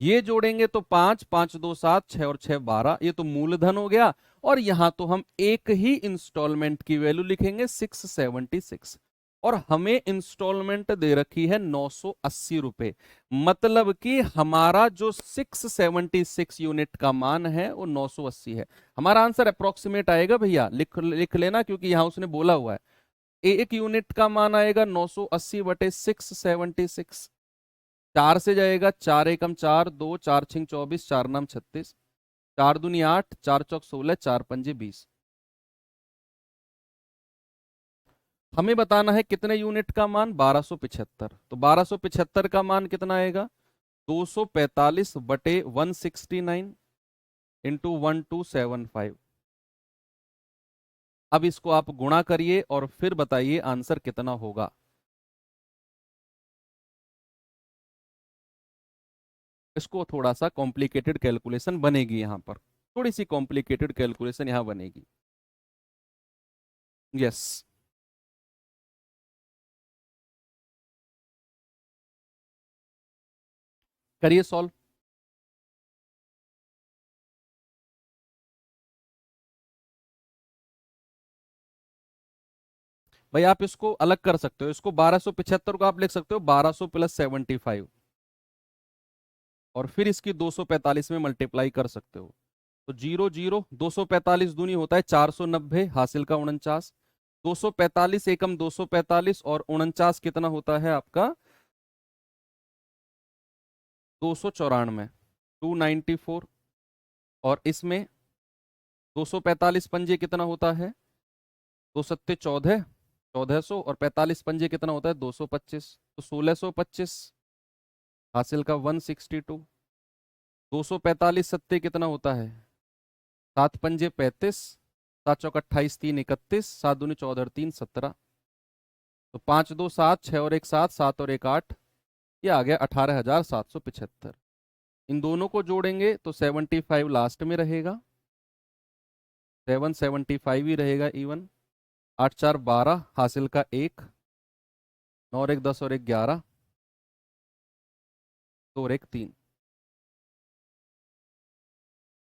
ये जोड़ेंगे तो 5 5 2 7, 6 और 6 12, ये तो मूलधन हो गया। और यहां तो हम एक ही इंस्टॉलमेंट की वैल्यू लिखेंगे 676, और हमें इंस्टॉलमेंट दे रखी है 980 रुपए। मतलब कि हमारा जो 676 यूनिट का मान है वो 980 है। हमारा आंसर अप्रोक्सीमेट आएगा भैया, लिख लिख लेना, क्योंकि यहां उसने बोला हुआ है। एक यूनिट का मान आएगा 980/676। 4 से जाएगा, 4 एकम 4, 2 4 छिंग 24, 4 नाम 36, 4 दूनी 8, 4 चौक 16, 4 पंजे 20। हमें बताना है कितने यूनिट का मान, 1275। तो 1275 का मान कितना आएगा, 245/169 इंटू 1275। अब इसको आप गुणा करिए और फिर बताइए आंसर कितना होगा। इसको थोड़ा सा कॉम्प्लिकेटेड कैलकुलेशन बनेगी यहां पर, थोड़ी सी कॉम्प्लिकेटेड कैलकुलेशन यहां बनेगी। यस, करिए सॉल्व। भाई आप इसको अलग कर सकते हो, इसको 1275 को आप लिख सकते हो 1200 प्लस 75, और फिर इसकी 245 में मल्टीप्लाई कर सकते हो। तो 0 0, 245 दूनी होता है 490, हासिल का 49, 245 एकम 245, और 49 कितना होता है आपका 294, 294। और इसमें 245 पंजे कितना होता है, 2 सत्ते 14, 1400, और 45 पंजे कितना होता है 225, तो 1625, हासिल का 162। 245 सत्ते कितना होता है, 7 पंजे 35, 7 चौक 28, 3 31, 7 दूनी 14 3 17, तो 5 2 7, 6 और 1 7, 7 और 1 8, ये आ गया 18,775। इन दोनों को जोड़ेंगे तो 75 लास्ट में रहेगा, 775 ही रहेगा इवन। 8 4 12, हासिल का 1, 9 और 1 10 और 1 11, 2 और 1 3,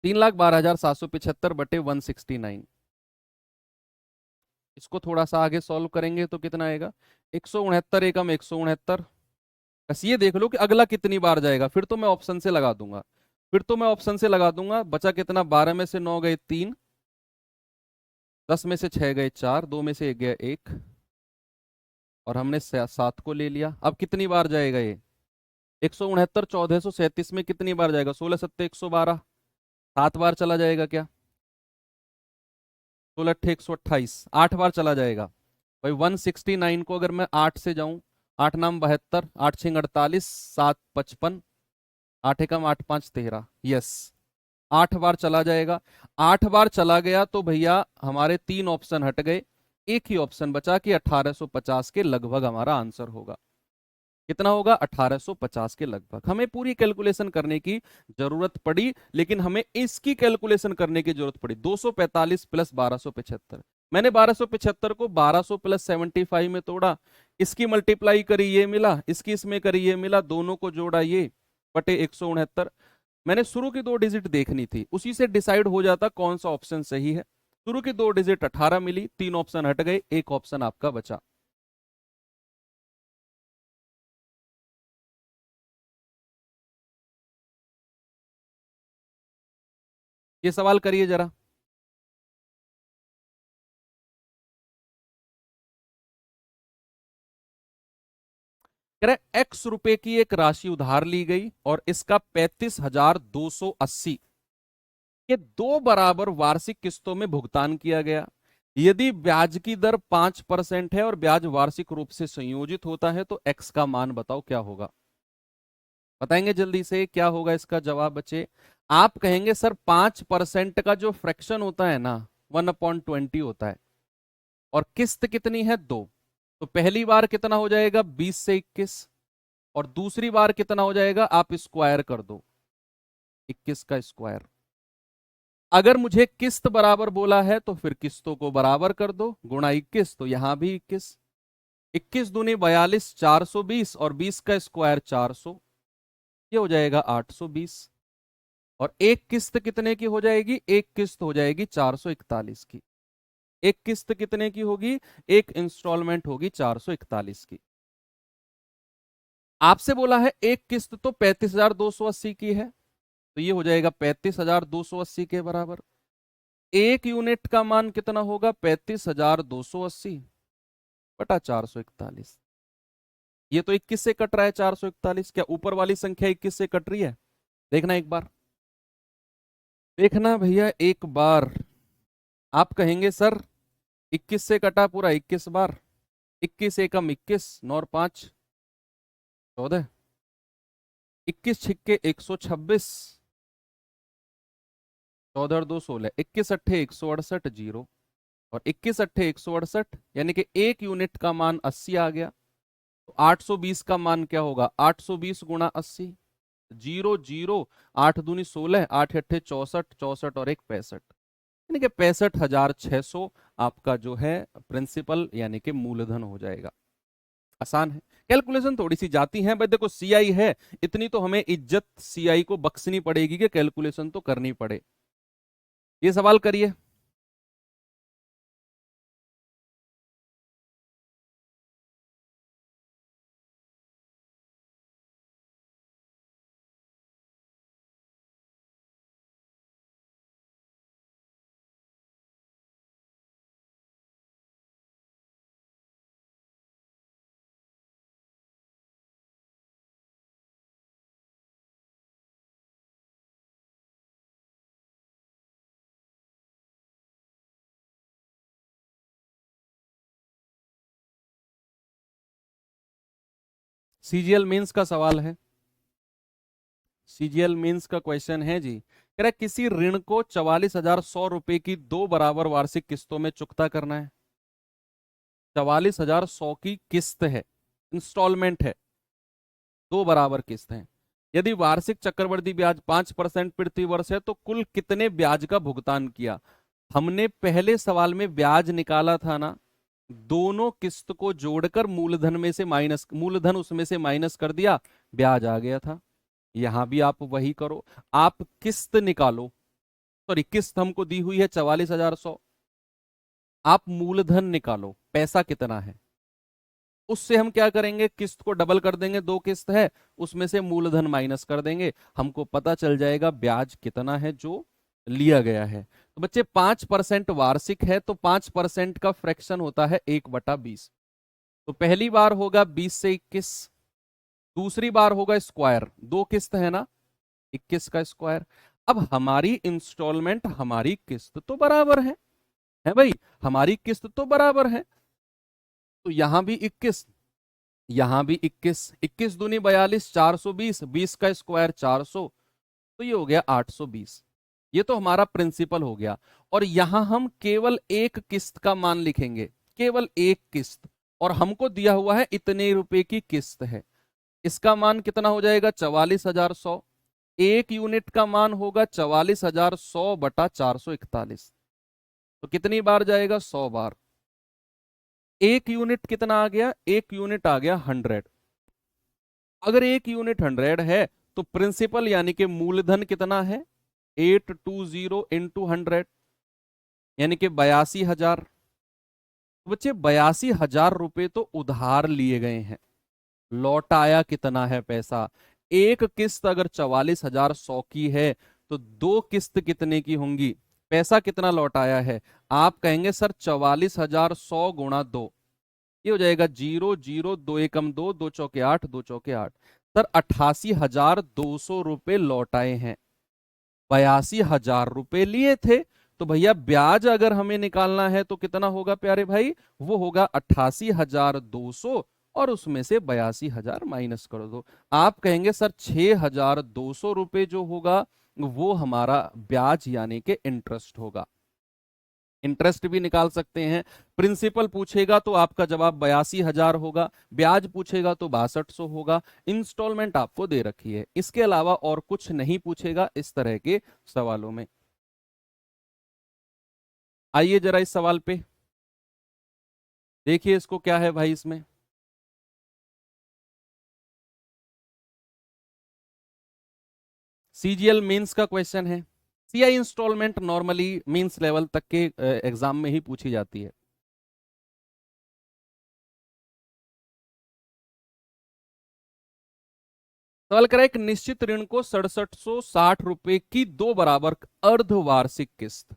3,12,775/169। इसको थोड़ा सा आगे सॉल्व करेंगे तो कितना आएगा, 169 एकम 169। बस ये देख लो कि अगला कितनी बार जाएगा, फिर तो मैं ऑप्शन से लगा दूंगा, फिर तो मैं ऑप्शन से लगा दूंगा। बचा कितना, 12 में से 9 गए 3, 10 में से 6 गए 4, 2 में से 1 गया 1, और हमने 7 को ले लिया। अब कितनी बार जाएगा ये, 169 1437 में कितनी बार जाएगा, 16 सत्ते 112, 7 बार चला जाएगा क्या, 16 अट्ठे 128, 8 बार चला जाएगा। भाई 169 को अगर मैं 8 से जाऊं, 8 नाम 72, 8 छिंग 48, 7 55, 8 एकम 8 5 13, यस 8 बार चला जाएगा। 8 बार चला गया तो भैया हमारे 3 ऑप्शन हट गए, एक ही ऑप्शन बचा कि 1850 के लगभग हमारा आंसर होगा। कितना होगा, 1850 के लगभग। हमें पूरी कैलकुलेशन करने की जरूरत पड़ी, लेकिन हमें इसकी कैलकुलेशन करने की जरूरत पड़ी। 245 प्लस 1275, मैंने 1275 को 1200 प्लस 75 में तोड़ा, इसकी मल्टीप्लाई करी ये मिला, इसकी इसमें करी ये मिला, दोनों को जोड़ा ये बटे 169। मैंने शुरू की 2 डिजिट देखनी थी, उसी से डिसाइड हो जाता कौन सा ऑप्शन सही है। शुरू की 2 डिजिट 18 मिली, 3 ऑप्शन हट गए, एक ऑप्शन आपका बचा। ये सवाल करिए जरा। कह रहे एक्स रुपए की एक राशि उधार ली गई और इसका 35,280 के 2 बराबर वार्षिक किस्तों में भुगतान किया गया। यदि ब्याज की दर 5% है और ब्याज वार्षिक रूप से संयोजित होता है तो एक्स का मान बताओ क्या होगा। बताएंगे जल्दी से क्या होगा इसका जवाब बच्चे। आप कहेंगे सर 5% का जो फ्रैक्शन होता है ना, 1/20 होता है, और किस्त कितनी है 2, तो पहली बार कितना हो जाएगा 20 से 21, और दूसरी बार कितना हो जाएगा, आप स्क्वायर कर दो 21 का स्क्वायर। अगर मुझे किस्त बराबर बोला है तो फिर किस्तों को बराबर कर दो, गुणा 21, तो यहां भी 21, 21 दूनी 42, 420, और 20 का स्क्वायर 400, ये हो जाएगा 820। और एक किस्त कितने की हो जाएगी, एक किस्त हो जाएगी 441 की। एक किस्त कितने की होगी, एक इंस्टॉलमेंट होगी 441 की। आपसे बोला है एक किस्त तो 35,280 की है, तो ये हो जाएगा 35,280 के बराबर। एक यूनिट का मान कितना होगा, 35,280 बटा 441। ये तो 21 से कट रहा है 441, क्या ऊपर वाली संख्या 21 से कट रही है, देखना एक बार, देखना भैया एक बार। आप कहेंगे सर 21 से कटा पूरा 21 बार, 21 एकम 21, 9 और 5 14, 21 छिक्के 126, 14 और 2 16, 21 अट्ठे 168 जीरो, और 21 अट्ठे 168, यानी कि एक यूनिट का मान 80 आ गया। तो 820 का मान क्या होगा, 820 गुणा 80, जीरो जीरो, 8 दूनी 16, 8 अट्ठे 64, 64 और एक 65, यानी कि 65,600 आपका जो है प्रिंसिपल यानी कि मूलधन हो जाएगा। आसान है, कैलकुलेशन थोड़ी सी जाती है, बट देखो सीआई है, इतनी तो हमें इज्जत सीआई को बख्शनी पड़ेगी कि कैलकुलेशन तो करनी पड़े। ये सवाल करिए। सीजीएल मींस का सवाल है, सीजीएल मींस का क्वेश्चन है जी। कह रहा है किसी ऋण को 44,100 रुपए की दो बराबर वार्षिक किस्तों में चुकता करना है। 44,100 की किस्त है, इंस्टॉलमेंट है, दो बराबर किस्त है। यदि वार्षिक चक्रवृद्धि ब्याज 5% प्रति वर्ष है तो कुल कितने ब्याज का भुगतान किया। हमने पहले सवाल में ब्याज निकाला था ना, दोनों किस्त को जोड़कर मूलधन में से माइनस, मूलधन उसमें से माइनस कर दिया, ब्याज आ गया था। यहां भी आप वही करो, आप किस्त निकालो, सॉरी किस्त हमको दी हुई है 44,100, आप मूलधन निकालो पैसा कितना है, उससे हम क्या करेंगे, किस्त को डबल कर देंगे, दो किस्त है उसमें से मूलधन माइनस कर देंगे, हमको पता चल जाएगा ब्याज कितना है जो लिया गया है। तो बच्चे 5% वार्षिक है तो 5% का फ्रैक्शन होता है 1/20। तो पहली बार होगा 20 से 21, दूसरी बार होगा स्क्वायर, दो किस्त है ना, 21 का स्क्वायर। अब हमारी इंस्टॉलमेंट हमारी किस्त तो बराबर है भाई, हमारी किस्त तो बराबर है, तो यहां भी 21, यहां भी 21, 21 दूनी 42, 420, 20 का स्क्वायर 400, तो ये हो गया 820। ये तो हमारा प्रिंसिपल हो गया। और यहां हम केवल एक किस्त का मान लिखेंगे, केवल एक किस्त, और हमको दिया हुआ है इतने रुपए की किस्त है, इसका मान कितना हो जाएगा 44,100। एक यूनिट का मान होगा 44,100 बटा 441, तो कितनी बार जाएगा, 100 बार। एक यूनिट कितना आ गया, एक यूनिट आ गया 100। अगर एक यूनिट 100 है तो प्रिंसिपल यानी कि मूलधन कितना है, 820 इंटू 100, यानी कि 82,000। बच्चे 82,000 रुपए तो उधार लिए गए हैं, लौटाया कितना है पैसा। एक किस्त अगर 44,100 की है तो दो किस्त कितने की होंगी, पैसा कितना लौटाया है। आप कहेंगे सर 44,100 गुणा दो, ये हो जाएगा जीरो जीरो, दो एकम दो, दो चौके आठ, दो चौके आठ, सर 88,200 रुपए लौटाए हैं। 82,000 रुपए लिए थे, तो भैया ब्याज अगर हमें निकालना है तो कितना होगा प्यारे भाई, वो होगा 88,200, और उसमें से 82,000 माइनस कर दो। आप कहेंगे सर 6,200 रुपए जो होगा वो हमारा ब्याज यानी कि इंटरेस्ट होगा। इंटरेस्ट भी निकाल सकते हैं। प्रिंसिपल पूछेगा तो आपका जवाब 82,000 होगा, ब्याज पूछेगा तो 6200 होगा। इंस्टॉलमेंट आपको दे रखी है, इसके अलावा और कुछ नहीं पूछेगा इस तरह के सवालों में। आइए जरा इस सवाल पे देखिए, इसको क्या है भाई इसमें। सीजीएल मेंस का क्वेश्चन है। CI installment normally mains level तक के एग्जाम में ही पूछी जाती है। सवाल करें, एक निश्चित ऋण को 6760 रुपए की 2 बराबर अर्धवार्षिक किस्त,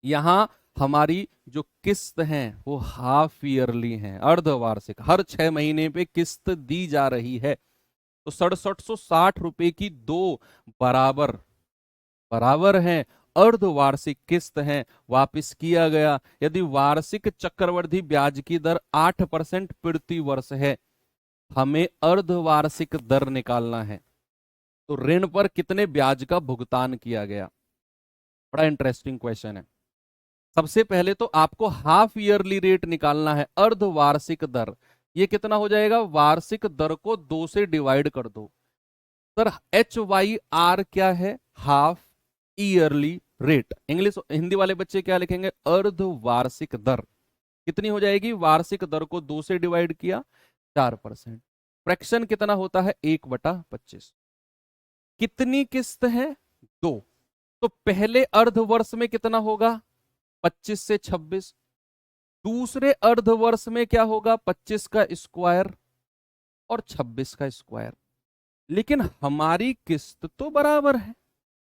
यहां हमारी जो किस्त हैं वो हाफ ईयरली हैं, अर्धवार्षिक, हर 6 महीने पे किस्त दी जा रही है। तो 6760 रुपए की 2 बराबर बराबर हैं अर्धवार्षिक किस्त हैं, वापिस किया गया। यदि वार्षिक चक्रवृद्धि ब्याज की दर 8% प्रति वर्ष है, हमें अर्धवार्षिक दर निकालना है। तो ऋण पर कितने ब्याज का भुगतान किया गया, बड़ा इंटरेस्टिंग क्वेश्चन है। सबसे पहले तो आपको हाफ ईयरली रेट निकालना है, अर्धवार्षिक दर। ये कितना हो जाएगा, वार्षिक दर को 2 से डिवाइड कर दो। सर HYR क्या है, half yearly rate. English Hindi वाले बच्चे क्या लिखेंगे, अर्धवार्षिक दर। कितनी हो जाएगी, वार्षिक दर को 2 से डिवाइड किया, 4%। फ्रैक्शन कितना होता है, 1/25। कितनी किस्त है, 2। तो पहले अर्धवर्ष में कितना होगा, 25 से 26। दूसरे अर्धवर्ष में क्या होगा, 25 का स्क्वायर और 26 का स्क्वायर। लेकिन हमारी किस्त तो बराबर है,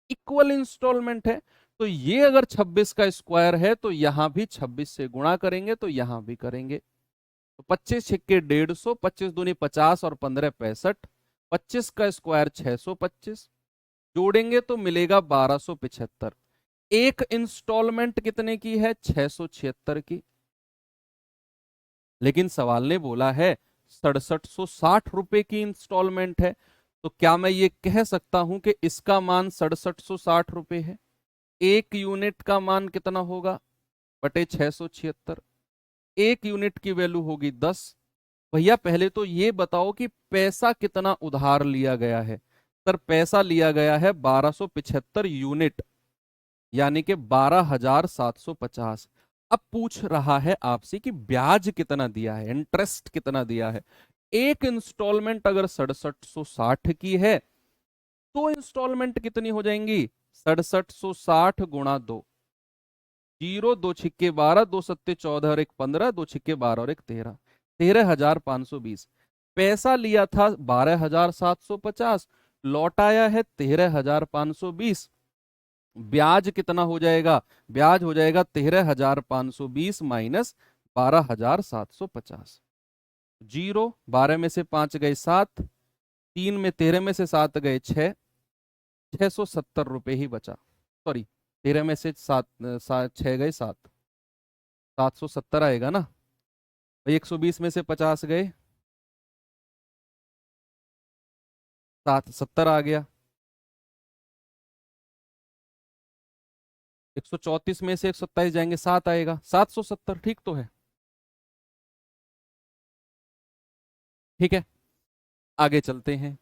इक्वल इंस्टॉलमेंट है। तो ये अगर 26 का स्क्वायर है तो यहां भी 26 से गुणा करेंगे, तो यहां भी करेंगे। तो 25 छिक्के 150, 25 दूनी 50 और 15 65। 25 का स्क्वायर 625, जोड़ेंगे तो मिलेगा 1275। एक इंस्टॉलमेंट कितने की है, 676 की। लेकिन सवाल ने बोला है 6760 रुपए की इंस्टॉलमेंट है, तो क्या मैं ये कह सकता हूं कि इसका मान 6760 रुपए है। एक यूनिट का मान कितना होगा, बटे 676। एक यूनिट की वैल्यू होगी 10। भैया पहले तो ये बताओ कि पैसा कितना उधार लिया गया है। सर पैसा लिया गया है 1275 यूनिट, यानी कि 12,750। अब पूछ रहा है आपसे कि ब्याज कितना दिया है, इंटरेस्ट कितना दिया है। एक इंस्टॉलमेंट अगर 6760 की है तो इंस्टॉलमेंट कितनी हो जाएंगी, 6760 गुणा 2। 0 2 छिक्के 12, 2 सत्ते 14 और 1 15, 2 छिक्के 12 और 1 13, 13,520। पैसा लिया था 12,750, लौटाया है 13,520। ब्याज कितना हो जाएगा, ब्याज हो जाएगा 13,520 माइनस 12,750। 0 12 में से 5 गए 7, 3 में 13 में से 7 गए 6, 670 रुपए ही बचा। सॉरी 13 में से 7 6 गए 7, 770 आएगा ना। 120 में से 50 गए 7, 70 आ गया। 134 में से 127 जाएंगे 7 आएगा, 770। ठीक तो है, ठीक है। आगे चलते हैं,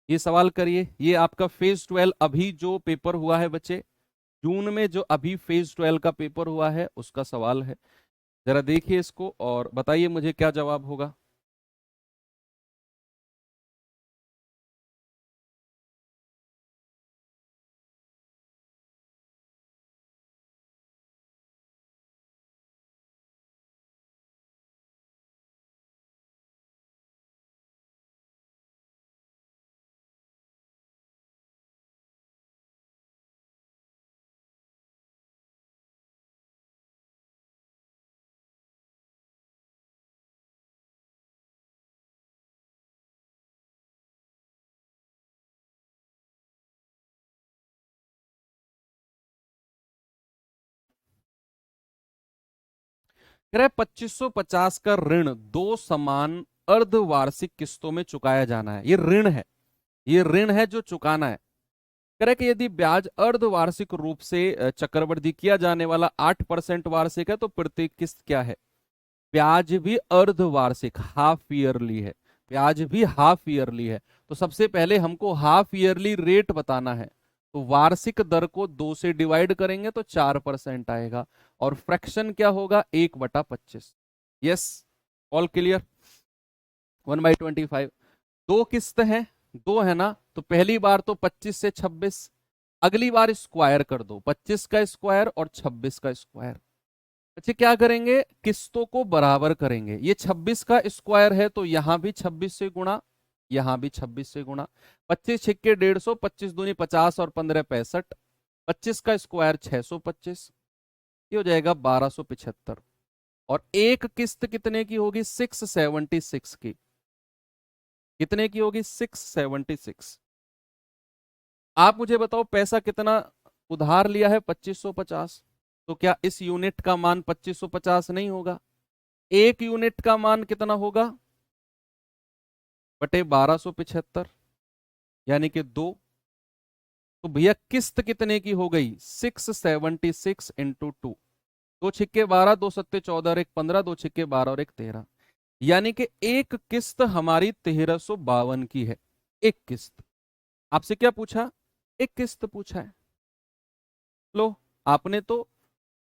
ये सवाल करिए। ये आपका फेज 12 अभी जो पेपर हुआ है बच्चे, जून में जो अभी फेज 12 का पेपर हुआ है उसका सवाल है। जरा देखिए इसको और बताइए मुझे क्या जवाब होगा। कह रहा है 2550 का ऋण 2 समान अर्धवार्षिक किस्तों में चुकाया जाना है। ये ऋण है, ये ऋण है जो चुकाना है। कह रहा है कि यदि ब्याज अर्धवार्षिक रूप से चक्रवृद्धि किया जाने वाला 8% वार्षिक है तो प्रत्येक किस्त क्या है? ब्याज भी अर्धवार्षिक हाफ ईयरली है, ब्याज भी हाफ ईयरली है। तो सबसे पहले हमको हाफ ईयरली रेट बताना है, तो वार्षिक दर को 2 से डिवाइड करेंगे तो 4% आएगा, और फ्रैक्शन क्या होगा? 1/25। Yes, all clear. 1/25। दो किस्त है, दो है ना, तो पहली बार तो 25 से 26, अगली बार स्क्वायर कर दो, 25 का स्क्वायर और 26 का स्क्वायर। अच्छा, क्या करेंगे? किस्तों को बराबर करेंगे। ये 26 का स्क्वायर है तो यहां भी 26 से गुणा, यहां भी 26 से गुणा। 25 छिक्के 150, 25 दूनी 50 और 15 65। 25 का स्क्वायर 625, ये हो जाएगा 1275। और एक किस्त कितने की होगी? 676 की। कितने की होगी? 676। आप मुझे बताओ, पैसा कितना उधार लिया है? 2550। तो क्या इस यूनिट का मान 2550 नहीं होगा? एक यूनिट का मान कितना होगा? बटे 1275, यानी कि 2। तो भैया किस्त कितने की हो गई? 676 इंटू 2। दो छिक्के 12, दो सत्ते 14 और एक 15, दो छिक्के 12 और एक 13, यानी कि एक किस्त हमारी 1352 की है। एक किस्त। आपसे क्या पूछा? एक किस्त पूछा है। लो, आपने तो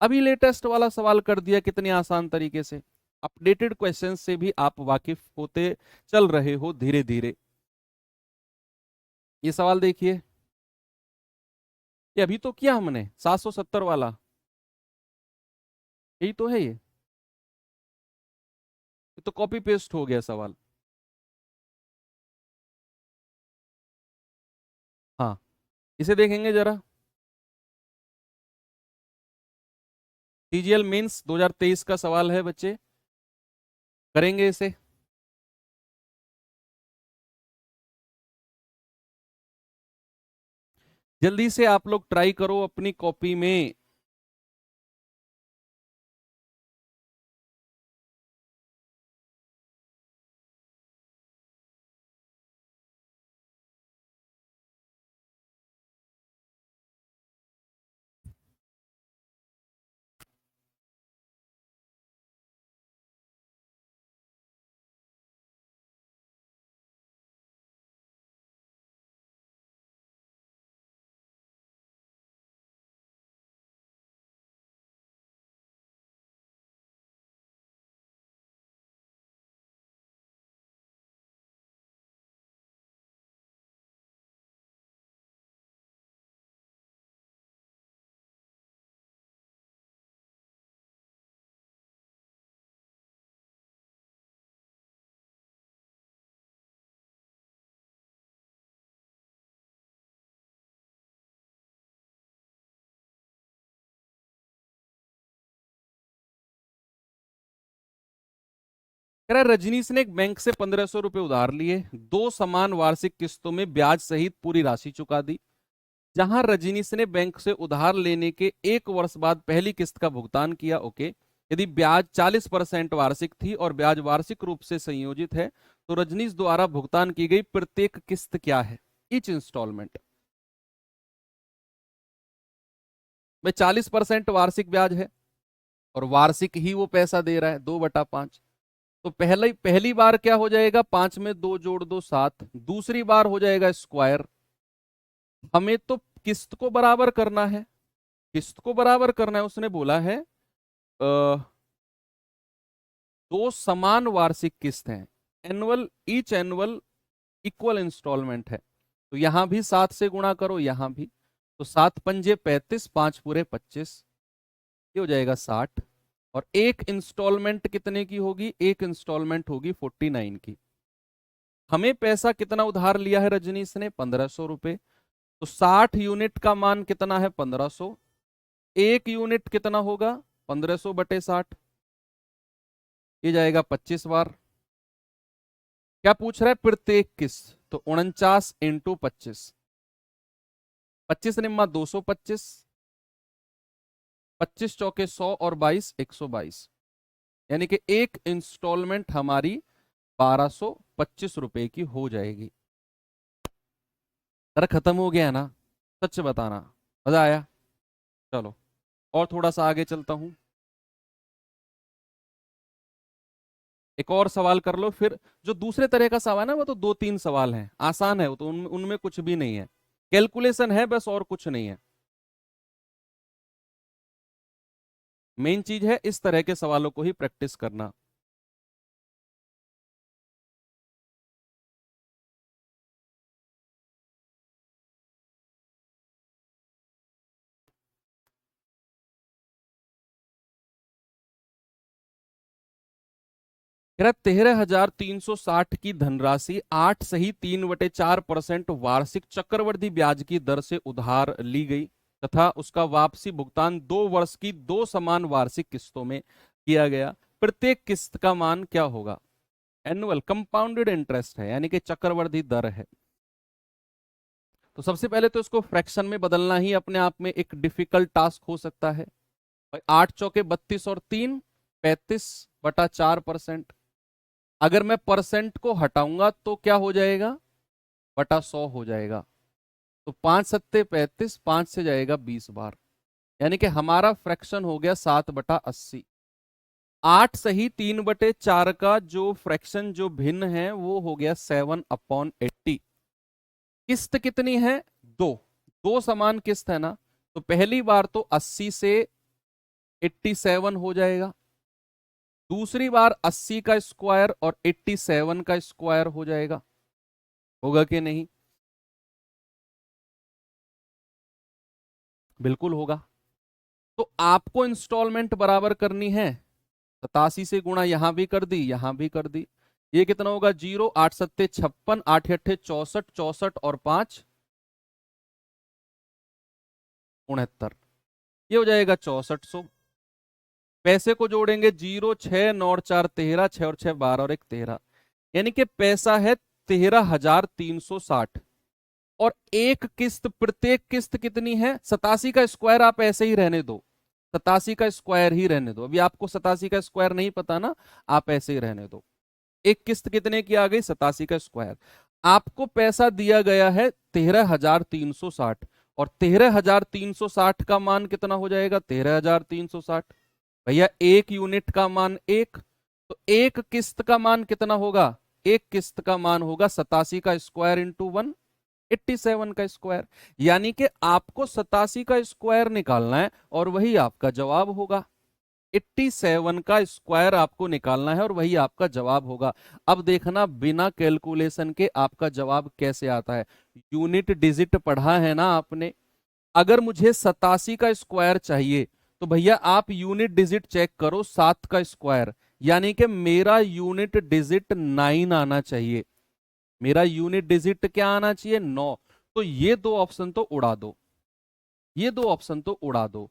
अभी लेटेस्ट वाला सवाल कर दिया कितने आसान तरीके से। अपडेटेड क्वेश्चन से भी आप वाकिफ होते चल रहे हो धीरे धीरे। ये सवाल देखिए, ये अभी तो किया हमने 770 वाला, यही तो है ये तो कॉपी पेस्ट हो गया सवाल। हाँ, इसे देखेंगे जरा। सीजीएल मेंस 2023 का सवाल है बच्चे, करेंगे इसे। जल्दी से आप लोग ट्राई करो अपनी कॉपी में। कह रहा है, रजनीश ने एक बैंक से 1500 रुपए उधार लिए, दो समान वार्षिक किस्तों में ब्याज सहित पूरी राशि चुका दी। जहां रजनीश ने बैंक से उधार लेने के 1 वर्ष बाद पहली किस्त का भुगतान किया, ओके, यदि ब्याज 40% वार्षिक थी और ब्याज वार्षिक रूप से संयोजित है, तो रजनीश द्वारा भुगतान की गई प्रत्येक किस्त क्या है? Each installment. भाई 40% वार्षिक ब्याज है और वार्षिक ही वो पैसा दे रहा है, 2/5। तो पहली बार क्या हो जाएगा? 5 में 2 जोड़ दो 7। दूसरी बार हो जाएगा स्क्वायर। हमें तो किस्त को बराबर करना है, किस्त को बराबर करना है। उसने बोला है दो समान वार्षिक किस्त हैं, annual, each annual equal installment है। तो यहां भी 7 से गुणा करो, यहां भी। तो 7 पंजे 35, 5 पूरे 25, ये हो जाएगा 60। और एक इंस्टॉलमेंट कितने की होगी? एक इंस्टॉलमेंट होगी 49 की। हमें पैसा कितना उधार लिया है रजनीश ने? 1500 रुपए। तो 60 यूनिट का मान कितना है? 1500। एक यूनिट कितना होगा? 1500/60, ये जाएगा 25 बार। क्या पूछ रहा है? प्रत्येक किस्त, तो 49 × 25। 25 निम्मा 225, 25 चौके 100 और 22 122, यानी कि एक इंस्टॉलमेंट हमारी 1225 रुपए की हो जाएगी। अरे खत्म हो गया ना? सच बताना। मजा आया? चलो और थोड़ा सा आगे चलता हूं। एक और सवाल कर लो फिर। जो दूसरे तरह का सवाल है ना, वो तो 2-3 सवाल हैं, आसान है वो तो, उनमें कुछ भी नहीं है, कैलकुलेशन है बस, और कुछ नहीं है। मेन चीज है इस तरह के सवालों को ही प्रैक्टिस करना। कह रहा 13,360 की धनराशि 8 सही 3/4% वार्षिक चक्रवृद्धि ब्याज की दर से उधार ली गई तथा उसका वापसी भुगतान 2 वर्ष की 2 समान वार्षिक किस्तों में किया गया। प्रत्येक किस्त का मान क्या होगा? एनुअल कंपाउंडेड इंटरेस्ट है, यानी कि चक्रवृद्धि दर है। तो सबसे पहले तो इसको फ्रैक्शन में बदलना ही अपने आप में एक डिफिकल्ट टास्क हो सकता है। भाई 8 चौके 32 और 3 35/4%। अगर मैं परसेंट को हटाऊंगा तो क्या हो जाएगा? बटा 100 हो जाएगा। तो 5 सत्ते 35, 5 से जाएगा 20 बार, यानी कि हमारा फ्रैक्शन हो गया 7/80। 8 सही 3/4 का जो फ्रैक्शन जो भिन्न है वो हो गया 7/80। किस्त कितनी है? दो। दो समान किस्त है ना, तो पहली बार तो 80 से 87 हो जाएगा, दूसरी बार 80 का स्क्वायर और 87 का स्क्वायर हो जाएगा। होगा कि नहीं? बिल्कुल होगा। तो आपको इंस्टॉलमेंट बराबर करनी है, 87 से गुणा यहां भी कर दी, यहां भी कर दी। ये कितना होगा? 0, 8 सत्ते 56, 8 अट्ठे 64, 64 और 5 69। ये हो जाएगा 6400। पैसे को जोड़ेंगे, 0, 6, 9 और 4 13, 6 और 6 12 और 1 13, यानी कि पैसा है 13,360। और एक किस्त, प्रत्येक किस्त कितनी है? 87 का स्क्वायर आप ऐसे ही रहने दो, 87 का स्क्वायर ही रहने दो, अभी आपको 87 का स्क्वायर नहीं पता ना, आप ऐसे ही रहने दो। एक किस्त कितने की आ गई? 87 का स्क्वायर। आपको पैसा दिया गया है 13,360, और 13,360 का मान कितना हो जाएगा? 13,360। भैया एक यूनिट का मान एक, तो एक किस्त का मान कितना होगा? एक किस्त का मान होगा 87 का स्क्वायर इंटू 187 का स्क्वायर, यानी कि आपको 87 का स्क्वायर निकालना है और वही आपका जवाब होगा। 87 का स्क्वायर आपको निकालना है और वही आपका जवाब होगा। अब देखना बिना कैलकुलेशन के आपका जवाब कैसे आता है। यूनिट डिजिट पढ़ा है ना आपने? अगर मुझे 87 का स्क्वायर चाहिए तो भैया आप यूनिट डिजिट चेक करो, 7 का स्क्वायर, यानी कि मेरा यूनिट डिजिट 9 आना चाहिए। मेरा यूनिट डिजिट क्या आना चाहिए? 9। तो ये दो ऑप्शन तो उड़ा दो, ये दो ऑप्शन तो उड़ा दो।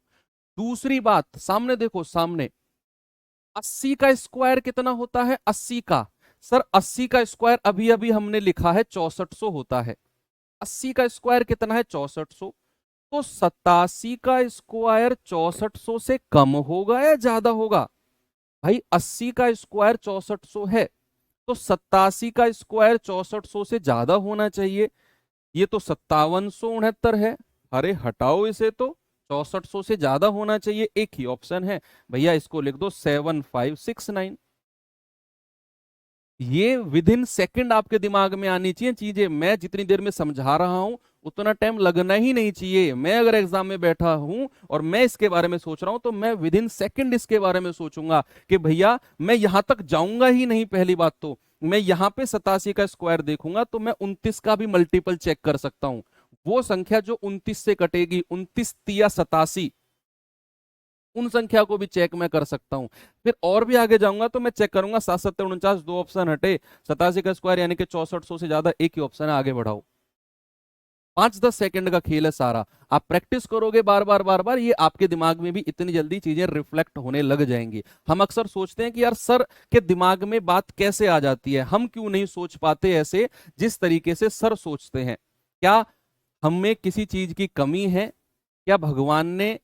दूसरी बात, सामने देखो, सामने 80 का स्क्वायर कितना होता है? 80 का, सर 80 का स्क्वायर अभी अभी हमने लिखा है 6400 होता है। 80 का स्क्वायर कितना है? 6400। तो 87 का स्क्वायर 6400 से कम होगा या ज्यादा होगा? भाई 80 का स्क्वायर 6400 है, तो 87 का स्क्वायर 6400 से ज्यादा होना चाहिए। ये तो 5769 है। अरे हटाओ इसे, तो 6400 से ज्यादा होना चाहिए, एक ही ऑप्शन है भैया, इसको लिख दो 7569। ये विद इन सेकेंड आपके दिमाग में आनी चाहिए चीजें। मैं जितनी देर में समझा रहा हूं उतना टाइम लगना ही नहीं चाहिए। मैं अगर एग्जाम में बैठा हूं और मैं इसके बारे में सोच रहा हूं तो मैं विद इन सेकेंड इसके बारे में सोचूंगा कि भैया मैं यहां तक जाऊंगा ही नहीं। पहली बात तो मैं यहां पे 87 का स्क्वायर देखूंगा तो मैं 29 का भी मल्टीपल चेक कर सकता हूं। वो संख्या जो 29 से कटेगी, 29 तिया 87, उन संख्या को भी चेक मैं कर सकता हूं। फिर और भी आगे जाऊंगा तो मैं चेक करूंगा 7 7 49, दो ऑप्शन हटे, 87 का स्क्वायर यानी कि 6400 से ज्यादा, एक ही ऑप्शन है, आगे बढ़ाओ। 5-10 सेकंड का खेल है सारा। आप प्रैक्टिस करोगे बार बार बार बार, ये आपके दिमाग में भी इतनी जल्दी चीजें रिफ्लेक्ट होने लग जाएंगी। हम अक्सर सोचते हैं कि यार सर के दिमाग में बात कैसे आ जाती है, हम क्यों नहीं सोच पाते ऐसे जिस तरीके से सर सोचते हैं। क्या हमें किसी चीज की कमी है? क्या भगवान ने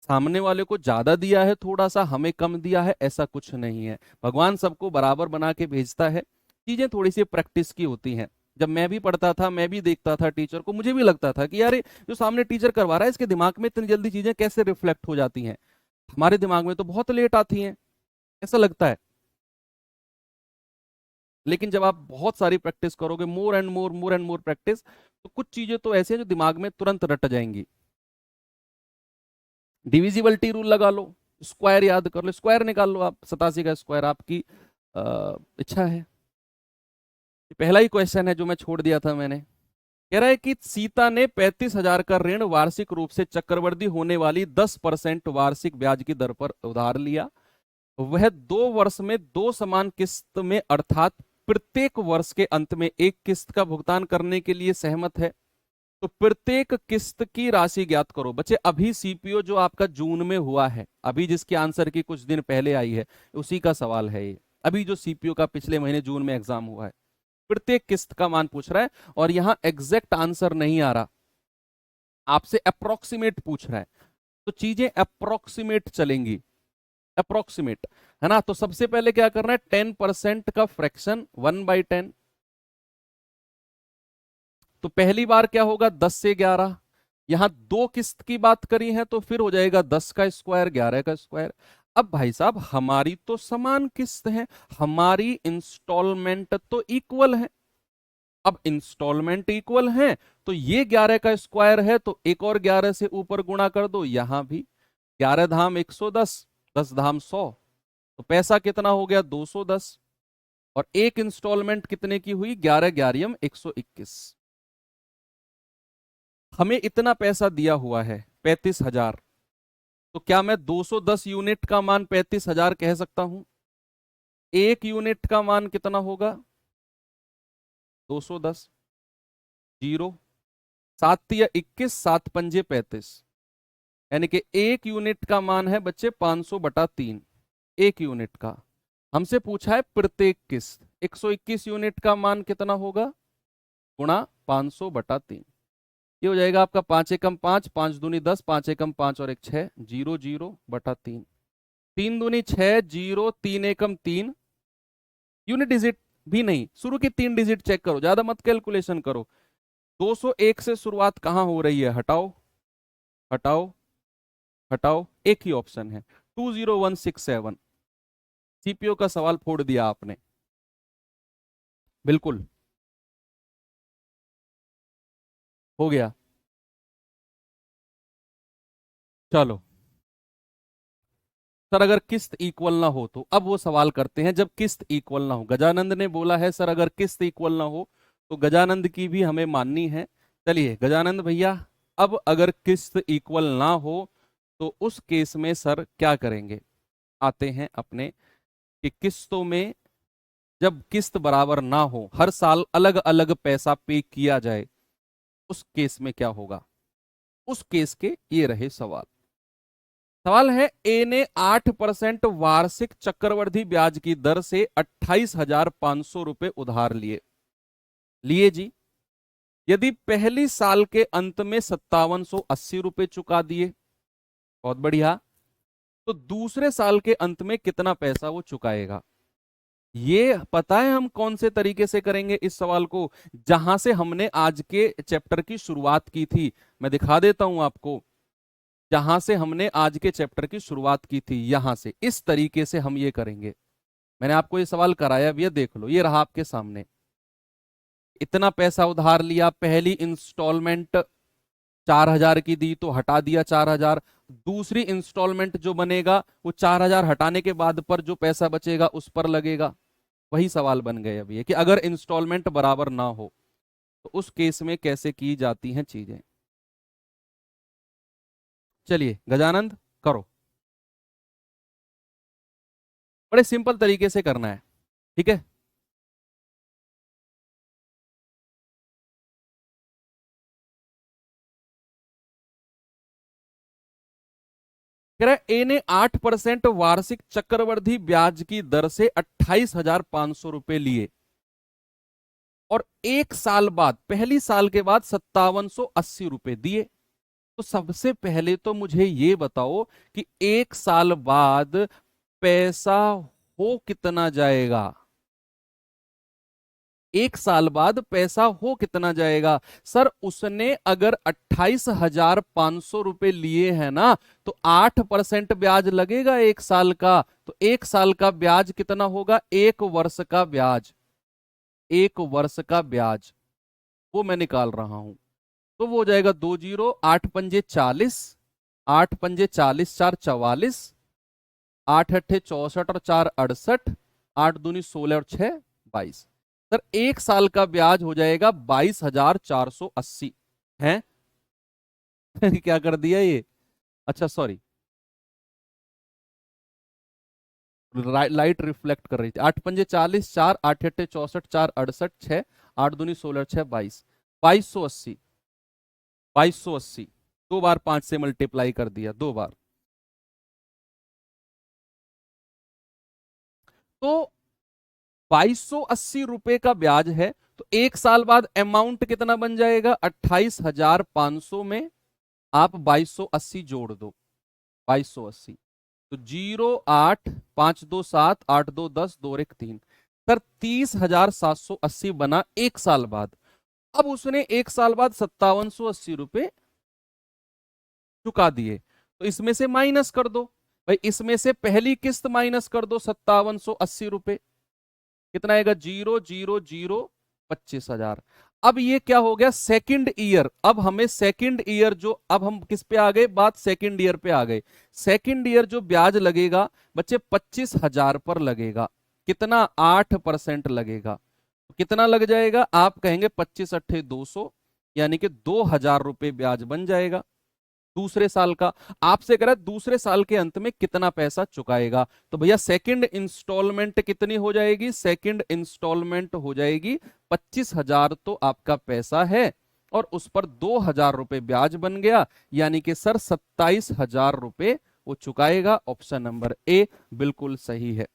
सामने वाले को ज्यादा दिया है थोड़ा सा, हमें कम दिया है? ऐसा कुछ नहीं है। भगवान सबको बराबर बना के भेजता है, चीजें थोड़ी सी प्रैक्टिस की होती हैं। जब मैं भी पढ़ता था, मैं भी देखता था टीचर को, मुझे भी लगता था कि यार ये जो सामने टीचर करवा रहा है इसके दिमाग में इतनी जल्दी चीजें कैसे रिफ्लेक्ट हो जाती हैं, हमारे दिमाग में तो बहुत लेट आती हैं, ऐसा लगता है। लेकिन जब आप बहुत सारी प्रैक्टिस करोगे, मोर एंड मोर प्रैक्टिस, तो कुछ चीजें तो ऐसी हैं जो दिमाग में तुरंत रट जाएंगी। डिविजिबिलिटी रूल लगा लो, स्क्वायर याद कर लो, स्क्वायर निकाल लो आप, 87 का स्क्वायर, आपकी इच्छा है। पहला ही क्वेश्चन है जो मैं छोड़ दिया था मैंने, कह रहा है कि सीता ने 35,000 का ऋण वार्षिक रूप से चक्रवृद्धि होने वाली 10% वार्षिक ब्याज की दर पर उधार लिया। वह 2 वर्ष में 2 समान किस्त में अर्थात प्रत्येक वर्ष के अंत में एक किस्त का भुगतान करने के लिए सहमत है। तो प्रत्येक किस्त की राशि ज्ञात करो। बच्चे अभी सीपीओ जो आपका जून में हुआ है, अभी जिसकी आंसर की कुछ दिन पहले आई है, उसी का सवाल है ये। अभी जो सीपीओ का पिछले महीने जून में एग्जाम हुआ है, प्रत्येक किस्त का मान पूछ रहा है, और यहां एग्जैक्ट आंसर नहीं आ रहा, आपसे अप्रोक्सीमेट पूछ रहा है। तो चीजें अप्रोक्सीमेट चलेंगी, अप्रोक्सीमेट, है ना। तो सबसे पहले क्या करना है, 10% का फ्रैक्शन 1/10। तो पहली बार क्या होगा, 10 से 11, यहां 2 किस्त की बात करी है तो फिर हो जाएगा 10 का स्क्वायर 11 का स्क्वायर। अब भाई साहब हमारी तो समान किस्त है, हमारी इंस्टॉलमेंट तो इक्वल है। अब इंस्टॉलमेंट इक्वल है तो ये 11 का स्क्वायर है, तो एक और 11 से ऊपर गुणा कर दो, यहां भी 11 धाम 110, 10 धाम 100, तो पैसा कितना हो गया 210। और एक इंस्टॉलमेंट कितने की हुई, 11 ग्यारहम 121। हमें इतना पैसा दिया हुआ है 35,000, तो क्या मैं 210 यूनिट का मान 35,000 कह सकता हूं? एक यूनिट का मान कितना होगा, 210, जीरो, 7 या 21, 7 पंजे 35, यानी कि एक यूनिट का मान है बच्चे 500/3, एक यूनिट का। हमसे पूछा है प्रत्येक किस्त, 121 यूनिट का मान कितना होगा, गुणा 500/3, ये हो जाएगा आपका 5 एकम 5, 5 दूनी 10, 5 एकम 5 और एक 6, 0 0/3, 3 दूनी 6, 0, 3 एकम 3, यूनिट डिजिट भी नहीं, शुरू की 3 डिजिट चेक करो, ज्यादा मत कैलकुलेशन करो। 201 से शुरुआत कहां हो रही है, हटाओ हटाओ हटाओ, एक ही ऑप्शन है 20167। सीपीओ का सवाल फोड़ दिया आपने, बिल्कुल हो गया। चलो सर, अगर किस्त इक्वल ना हो तो, अब वो सवाल करते हैं जब किस्त इक्वल ना हो। गजानंद ने बोला है सर अगर किस्त इक्वल ना हो, तो गजानंद की भी हमें माननी है। चलिए गजानंद भैया, अब अगर किस्त इक्वल ना हो तो उस केस में सर क्या करेंगे, आते हैं अपने कि किस्तों में जब किस्त बराबर ना हो, हर साल अलग अलग पैसा पे किया जाए, उस केस में क्या होगा। उस केस के ये रहे सवाल। सवाल है, ए ने 8% वार्षिक चक्रवृद्धि ब्याज की दर से 28,500 रुपए उधार लिए लिए जी। यदि पहली साल के अंत में 5,780 रुपए चुका दिए, बहुत बढ़िया, तो दूसरे साल के अंत में कितना पैसा वो चुकाएगा। ये पता है हम कौन से तरीके से करेंगे इस सवाल को, जहां से हमने आज के चैप्टर की शुरुआत की थी। मैं दिखा देता हूं आपको, जहां से हमने आज के चैप्टर की शुरुआत की थी, यहां से इस तरीके से हम ये करेंगे। मैंने आपको ये सवाल कराया भी है, देख लो, ये रहा आपके सामने। इतना पैसा उधार लिया, पहली इंस्टॉलमेंट 4,000 की दी तो हटा दिया 4,000, दूसरी इंस्टॉलमेंट जो बनेगा वो 4,000 हटाने के बाद पर जो पैसा बचेगा उस पर लगेगा। वही सवाल बन गए अभी, कि अगर इंस्टॉलमेंट बराबर ना हो तो उस केस में कैसे की जाती हैं चीजें। चलिए गजानंद करो, बड़े सिंपल तरीके से करना है, ठीक है। कह रहा है ए ने 8% वार्षिक चक्रवृद्धि ब्याज की दर से 28,500 रुपए लिए, और एक साल बाद, पहली साल के बाद 5,780 रुपए दिए। तो सबसे पहले तो मुझे ये बताओ कि एक साल बाद पैसा हो कितना जाएगा। एक साल बाद पैसा हो कितना जाएगा? सर उसने अगर 28,500 रुपए लिए हैं ना, तो 8% ब्याज लगेगा एक साल का। तो एक साल का ब्याज कितना होगा? एक वर्ष का ब्याज, एक वर्ष का ब्याज वो मैं निकाल रहा हूं। तो वो हो जाएगा 20, 8 पंजे 40, 8 पंजे 40, 4 44, 8 अट्ठे 64 और 4 68, 8 दूनी 16 और 6 22। सर एक साल का ब्याज हो जाएगा 22,480 है। क्या कर दिया ये? अच्छा सॉरी, लाइट रिफ्लेक्ट कर रही थी। 8 पंजे 40, 4, 8 अट्ठे 64, 4 68, 6, 8 दूनी 16 6 22, 2280, 2280। 2 बार 5 से मल्टीप्लाई कर दिया, 2 बार। तो 2280 रुपए का ब्याज है। तो एक साल बाद अमाउंट कितना बन जाएगा? 28,500 में आप 2280 जोड़ दो, 2280। तो 0, 8, 5 2 7, 8 2 10, 2 1 3। सर 30,780 बना एक साल बाद। अब उसने एक साल बाद 5780 रुपए चुका दिए, तो इसमें से माइनस कर दो भाई, इसमें से पहली किस्त माइनस कर दो 5780 रुपए। कितना आएगा? 0, 0, 0, 25,000। अब ये क्या हो गया? Second year. अब हमें सेकंड ईयर जो, अब हम किस पे आ गए? बात सेकंड ईयर पे आ गए। सेकंड ईयर जो ब्याज लगेगा बच्चे 25,000 पर लगेगा। कितना? 8% लगेगा। कितना लग जाएगा? आप कहेंगे 25 अट्ठे 200, यानी कि 2,000 रुपए ब्याज बन जाएगा दूसरे साल का। आपसे कह रहा है दूसरे साल के अंत में कितना पैसा चुकाएगा। तो भैया सेकंड इंस्टॉलमेंट कितनी हो जाएगी? सेकंड इंस्टॉलमेंट हो जाएगी 25,000। तो आपका पैसा है और उस पर 2,000 रुपए ब्याज बन गया, यानी कि सर 27,000 रुपए वो चुकाएगा। ऑप्शन नंबर ए बिल्कुल सही है।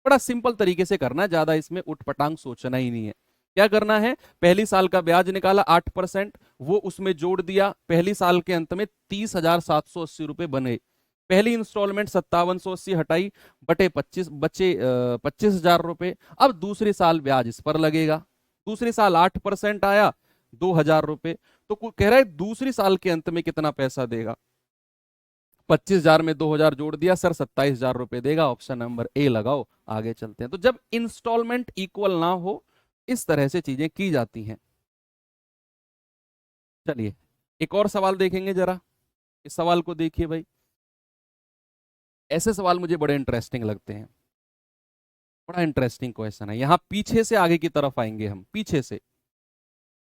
बड़ा सिंपल तरीके से करना है, ज्यादा इसमें उठपटांग सोचना ही नहीं है। क्या करना है? पहली साल का ब्याज निकाला 8%, वो उसमें जोड़ दिया। पहली साल के अंत में 30,780 रुपए बने। पहली इंस्टॉलमेंट 5780 हटाई, बटे 25 बचे 25,000 रुपए। अब दूसरी साल ब्याज इस पर लगेगा। दूसरी साल 8% आया, 2,000 रुपए। तो कह रहा है दूसरी साल के अंत में कितना पैसा देगा? 25,000 में 2,000 जोड़ दिया, सर 27,000 रुपए देगा। ऑप्शन नंबर ए लगाओ। आगे चलते हैं। तो जब इंस्टॉलमेंट इक्वल ना हो, इस तरह से चीजें की जाती हैं। चलिए एक और सवाल देखेंगे जरा। इस सवाल को देखिए भाई, ऐसे सवाल मुझे बड़े इंटरेस्टिंग लगते हैं। बड़ा इंटरेस्टिंग क्वेश्चन है। यहां पीछे से आगे की तरफ आएंगे हम, पीछे से।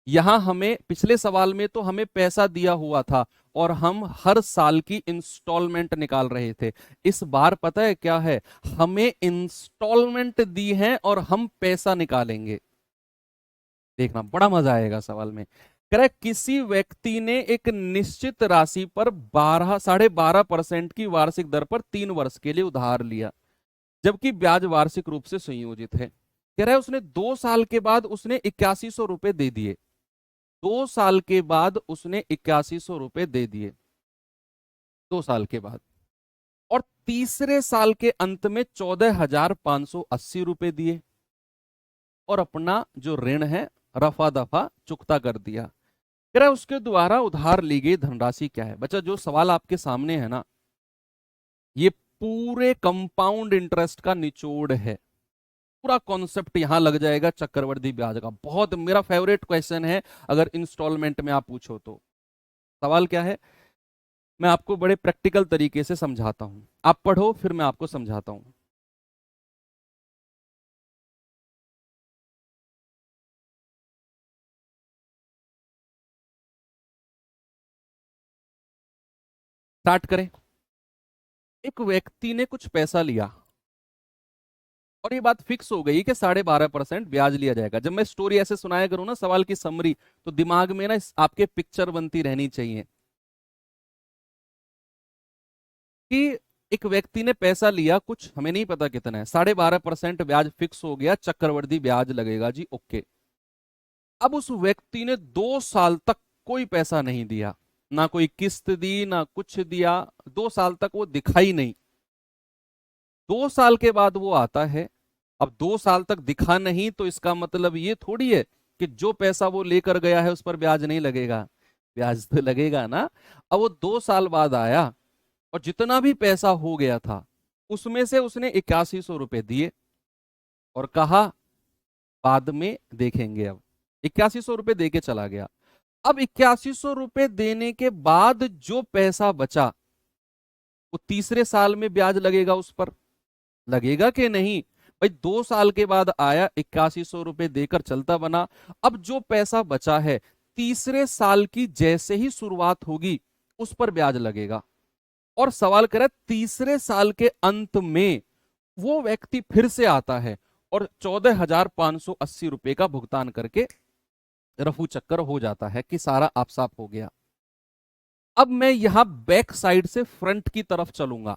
यहां हमें पिछले सवाल में तो हमें पैसा दिया हुआ था और हम हर साल की इंस्टॉलमेंट निकाल रहे थे। इस बार पता है क्या है? हमें इंस्टॉलमेंट दी है और हम पैसा निकालेंगे। देखना बड़ा मजा आएगा सवाल में। कह रहा है किसी व्यक्ति ने एक निश्चित राशि पर 12.5% की वार्षिक दर पर 3 वर्ष के लिए उधार लिया, जबकि ब्याज वार्षिक रूप से संयोजित है। कह रहा है उसने 2 साल के बाद उसने 8100 रुपए दे दिए। 2 साल के बाद उसने 8100 रुपए दे दिए, 2 साल के बाद। और तीसरे साल के अंत में 14,580 रुपए दिए और अपना जो ऋण है रफा दफा चुकता कर दिया। कह रहा है उसके द्वारा उधार ली गई धनराशि क्या है? बच्चा जो सवाल आपके सामने है ना, ये पूरे कंपाउंड इंटरेस्ट का निचोड़ है। पूरा कॉन्सेप्ट यहां लग जाएगा चक्रवृद्धि ब्याज का। बहुत मेरा फेवरेट क्वेश्चन है अगर इंस्टॉलमेंट में आप पूछो तो। सवाल क्या है? मैं आपको बड़े प्रैक्टिकल तरीके से समझाता हूं, आप पढ़ो फिर मैं आपको समझाता हूं। स्टार्ट करें। एक व्यक्ति ने कुछ पैसा लिया और ये बात फिक्स हो गई कि 12.5% ब्याज लिया जाएगा। जब मैं स्टोरी ऐसे सुनाया करूं ना, सवाल की समरी, तो दिमाग में ना आपके पिक्चर बनती रहनी चाहिए कि एक व्यक्ति ने पैसा लिया, कुछ हमें नहीं पता कितना है, 12.5% ब्याज फिक्स हो गया, चक्रवृद्धि ब्याज लगेगा जी, ओके। अब उस व्यक्ति ने 2 साल तक कोई पैसा नहीं दिया, ना कोई किस्त दी ना कुछ दिया। 2 साल तक वो दिखाई नहीं। 2 साल के बाद वो आता है अब 2 साल तक दिखा नहीं तो इसका मतलब ये थोड़ी है कि जो पैसा वो लेकर गया है उस पर ब्याज नहीं लगेगा, ब्याज तो लगेगा ना। अब वो 2 साल बाद आया और जितना भी पैसा हो गया था उसमें से उसने 8100 रुपए दिए और कहा बाद में देखेंगे। अब 8100 रुपए दे के चला गया। अब 8100 रुपए देने के बाद जो पैसा बचा वो तीसरे साल में ब्याज लगेगा उस पर, लगेगा कि नहीं? भाई 2 साल के बाद आया, 8100 रुपए देकर चलता बना। अब जो पैसा बचा है तीसरे साल की जैसे ही शुरुआत होगी उस पर ब्याज लगेगा। और सवाल कर रहा है तीसरे साल के अंत में वो व्यक्ति फिर से आता है और 14,580 रुपए का भुगतान करके रफू चक्कर हो जाता है कि सारा आप साफ हो गया। अब मैं यहां बैक साइड से फ्रंट की तरफ चलूंगा,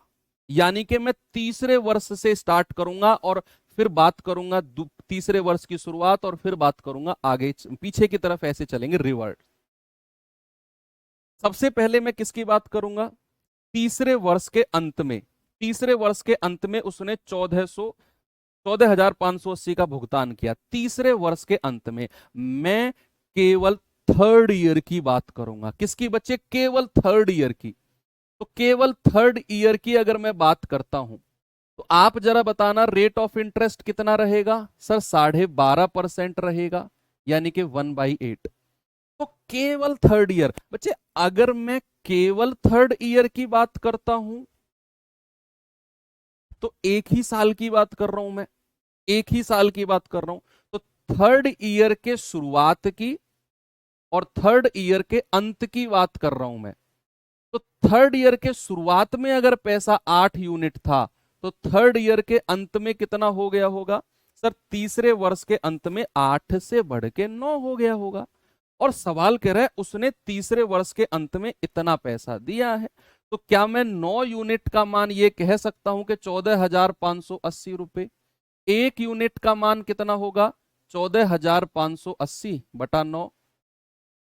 यानी कि मैं तीसरे वर्ष से स्टार्ट करूंगा और फिर बात करूंगा तीसरे वर्ष की शुरुआत और फिर बात करूंगा आगे पीछे की तरफ, ऐसे चलेंगे रिवर्स। सबसे पहले मैं किसकी बात करूंगा? तीसरे वर्ष के अंत में। तीसरे वर्ष के अंत में उसने 14,580 का भुगतान किया। तीसरे वर्ष के अंत में मैं केवल थर्ड ईयर की बात करूंगा। किसकी बच्चे? केवल थर्ड ईयर की। तो केवल थर्ड ईयर की अगर मैं बात करता हूं तो आप जरा बताना रेट ऑफ इंटरेस्ट कितना रहेगा? सर 12.5% रहेगा, यानी कि 1/8। तो केवल थर्ड ईयर बच्चे, अगर मैं केवल थर्ड ईयर की बात करता हूं तो एक ही साल की बात कर रहा हूं मैं, एक ही साल की बात कर रहा हूं। तो थर्ड ईयर के शुरुआत की और थर्ड ईयर के अंत की बात कर रहा हूं मैं। तो थर्ड ईयर के शुरुआत में अगर पैसा 8 यूनिट था तो थर्ड ईयर के अंत में कितना हो गया होगा? सर तीसरे वर्ष के अंत में 8 से बढ़ के 9 हो गया होगा। और सवाल कह रहा है उसने तीसरे वर्ष के अंत में इतना पैसा दिया है, तो क्या मैं 9 यूनिट का मान ये कह सकता हूं कि 14,580 रुपए? एक यूनिट का मान कितना होगा? 14,580 बटा 9।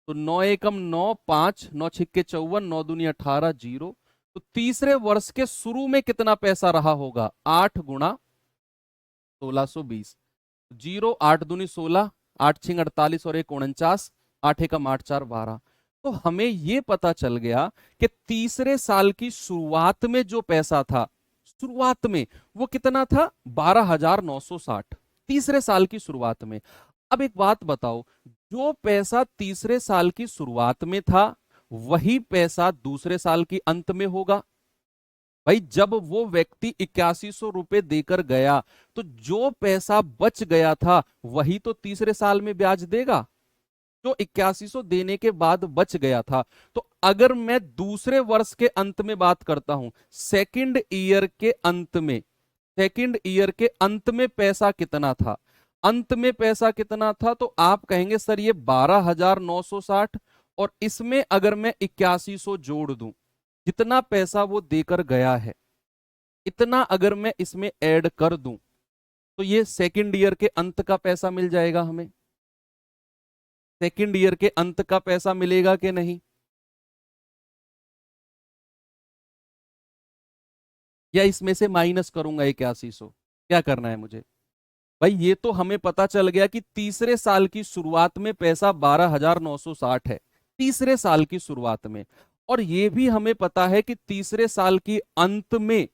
तो 9 एकम 9, 5, 9 छिक्के 54, 9 दूनी 18, 0। तो तीसरे वर्ष के शुरू में कितना पैसा रहा होगा? 8 गुणा 1620, 0, 8 दूनी 16, 8 छिंग 48 और 1 49, 8 एकम 8, 4 12। तो हमें यह पता चल गया कि तीसरे साल की शुरुआत में जो पैसा था, शुरुआत में वो कितना था? 12,960, तीसरे साल की शुरुआत में। अब एक बात बताओ, जो पैसा तीसरे साल की शुरुआत में था वही पैसा दूसरे साल के अंत में होगा। भाई जब वो व्यक्ति 8100 रुपए देकर गया तो जो पैसा बच गया था वही तो तीसरे साल में ब्याज देगा, जो 8100 देने के बाद बच गया था। तो अगर मैं दूसरे वर्ष के अंत में बात करता हूं, सेकंड ईयर के अंत में, सेकंड ईयर के अंत में पैसा कितना था? अंत में पैसा कितना था? तो आप कहेंगे सर ये 12,960, और इसमें अगर मैं 8100 जोड़ दूं, जितना पैसा वो देकर गया है इतना अगर मैं इसमें ऐड कर दूं तो ये सेकंड ईयर के अंत का पैसा मिल जाएगा हमें। सेकंड ईयर के अंत का पैसा मिलेगा कि नहीं? या इसमें से माइनस करूंगा 8100? क्या करना है मुझे? भाई ये तो हमें पता चल गया कि तीसरे साल की शुरुआत में पैसा 12,960 है, तीसरे साल की शुरुआत में। और ये भी हमें पता है कि तीसरे साल की अंत में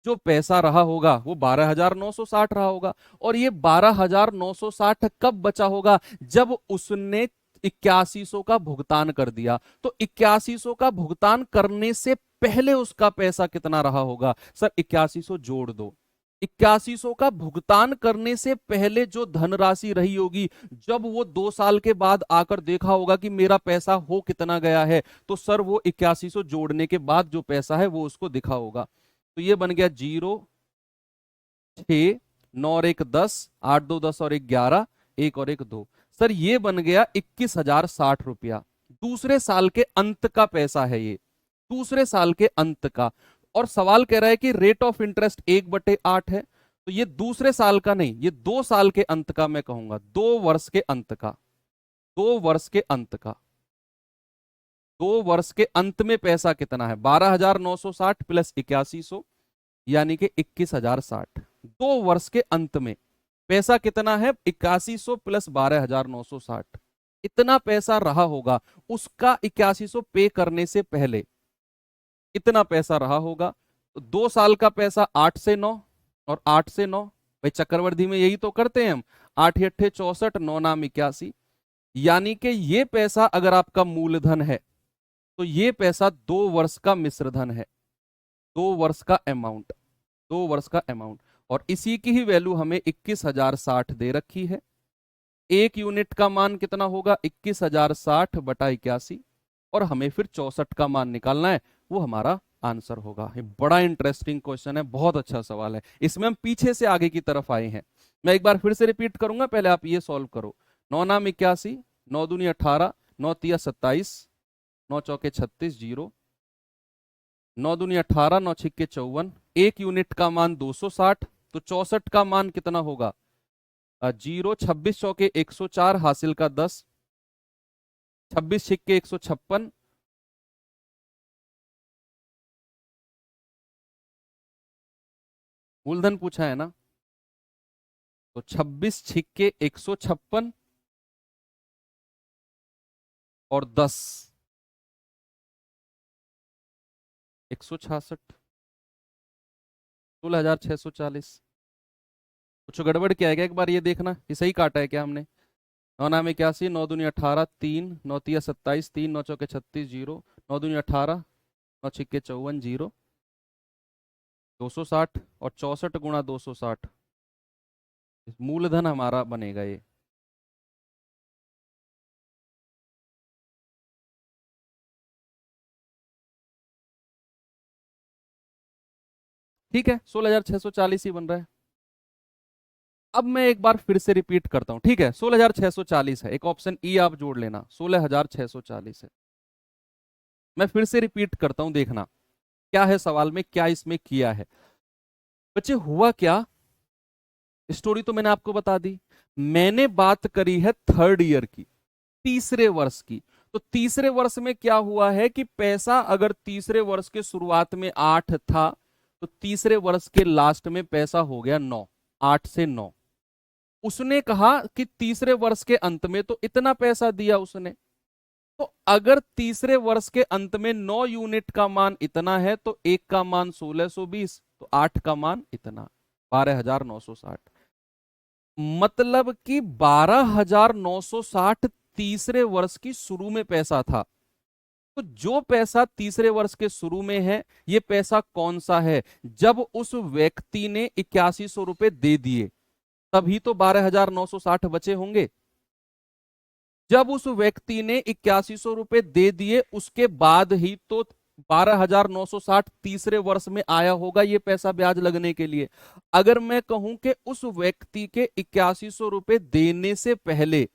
जो पैसा रहा होगा वो 12,960 रहा होगा। और ये 12,960 कब बचा होगा? जब उसने 8100 का भुगतान कर दिया। तो 8100 का भुगतान करने से पहले उसका पैसा कितना रहा होगा? सर 8100 जोड़ दो। 8100 का भुगतान करने से पहले जो धनराशि रही होगी, जब वो 2 साल के बाद आकर देखा होगा कि मेरा पैसा हो कितना गया है, तो सर वो 8100 जोड़ने के बाद जो पैसा है वो उसको दिखा होगा। तो ये बन गया 0, 6, 9 और 1 10, 8 2 10 और 1 11, 1 और 1 2। सर ये बन गया 21,060 रुपया। दूसरे साल के अंत का पैसा है ये, दूसरे साल के अंत का। और सवाल कह रहा है कि रेट ऑफ इंटरेस्ट 1/8 है, तो ये दूसरे साल का नहीं, ये 2 साल के अंत का मैं कहूंगा, 2 वर्ष के अंत का, 2 वर्ष के अंत का। 2 वर्ष के अंत में पैसा कितना है? 12,960 प्लस 8100, यानी कि 21,060। 2 वर्ष के अंत में पैसा कितना है, 8100 प्लस 12,960, इतना पैसा रहा होगा उसका 8100 पे करने से पहले, इतना पैसा रहा होगा। तो 2 साल का पैसा 8 से 9 और 8 से 9, भाई चक्रवृद्धि में यही तो करते हैं हम, 8 × 8 = 64, 9 × 81, यानी कि ये पैसा अगर आपका मूलधन है तो ये पैसा 2 वर्ष का मिश्र धन है, 2 वर्ष का अमाउंट, 2 वर्ष का अमाउंट। और इसी की ही वैल्यू हमें 21,060 दे रखी है। एक यूनिट का मान कितना होगा, 21,060/81, और हमें फिर 64 का मान निकालना है, वो हमारा आंसर होगा। ये बड़ा इंटरेस्टिंग क्वेश्चन है, बहुत अच्छा सवाल है। इसमें हम पीछे से आगे की तरफ आए हैं। मैं एक बार फिर से रिपीट करूंगा, पहले आप ये सॉल्व करो। 9 × 9 = 81, 9 दूनी 18, 9 × 3 = 27, 9 × 4 = 36, 0, 9 दूनी 18, 9 × 6 = 54, एक यूनिट का मान 260, तो 64 का मान कितना होगा, 0, 26 × 4 = 104, हासिल का 10, 26 × 6 = 156, मूलधन पूछा है ना, तो 26 × 6 = 156 और 10 166, 16,640। कुछ गड़बड़ क्या है क्या, एक बार ये देखना, ये सही काटा है क्या हमने। 9 × 9 = 81, 9 दूनी 18, 3, 9 × 3 = 27, 3, 9 × 4 = 36, 0, 9 दूनी 18, 9 × 6 = 54, 0, 260 और 64 × 260, मूलधन हमारा बनेगा ये। ठीक है, 16,640 ही बन रहा है। अब मैं एक बार फिर से रिपीट करता हूं, ठीक है, 16,640 है, एक ऑप्शन ई आप जोड़ लेना, 16,640 है। मैं फिर से रिपीट करता हूं, देखना क्या है सवाल में, क्या इसमें किया है। बच्चे हुआ क्या, स्टोरी तो मैंने आपको बता दी। मैंने बात करी है थर्ड ईयर की, तीसरे वर्ष की। तो तीसरे वर्ष में क्या हुआ है कि पैसा अगर तीसरे वर्ष के शुरुआत में 8 था, तो तीसरे वर्ष के लास्ट में पैसा हो गया 9, 8 से 9। उसने कहा कि तीसरे वर्ष के अंत में तो इतना पैसा दिया उसने, तो अगर तीसरे वर्ष के अंत में 9 यूनिट का मान इतना है, तो एक का मान 1620, तो 8 का मान इतना 12,960। मतलब कि 12,960 तीसरे वर्ष की शुरू में पैसा था। तो जो पैसा तीसरे वर्ष के शुरू में है, ये पैसा कौन सा है, जब उस व्यक्ति ने 8100 रुपए दे दिए तभी तो 12,960 बचे होंगे। जब उस व्यक्ति ने 8100 रुपए दे दिए उसके बाद ही तो 12,960 तीसरे वर्ष में आया होगा ये पैसा ब्याज लगने के लिए। अगर मैं कहूं कि उस व्यक्ति के 8100 रुपए देने से पहले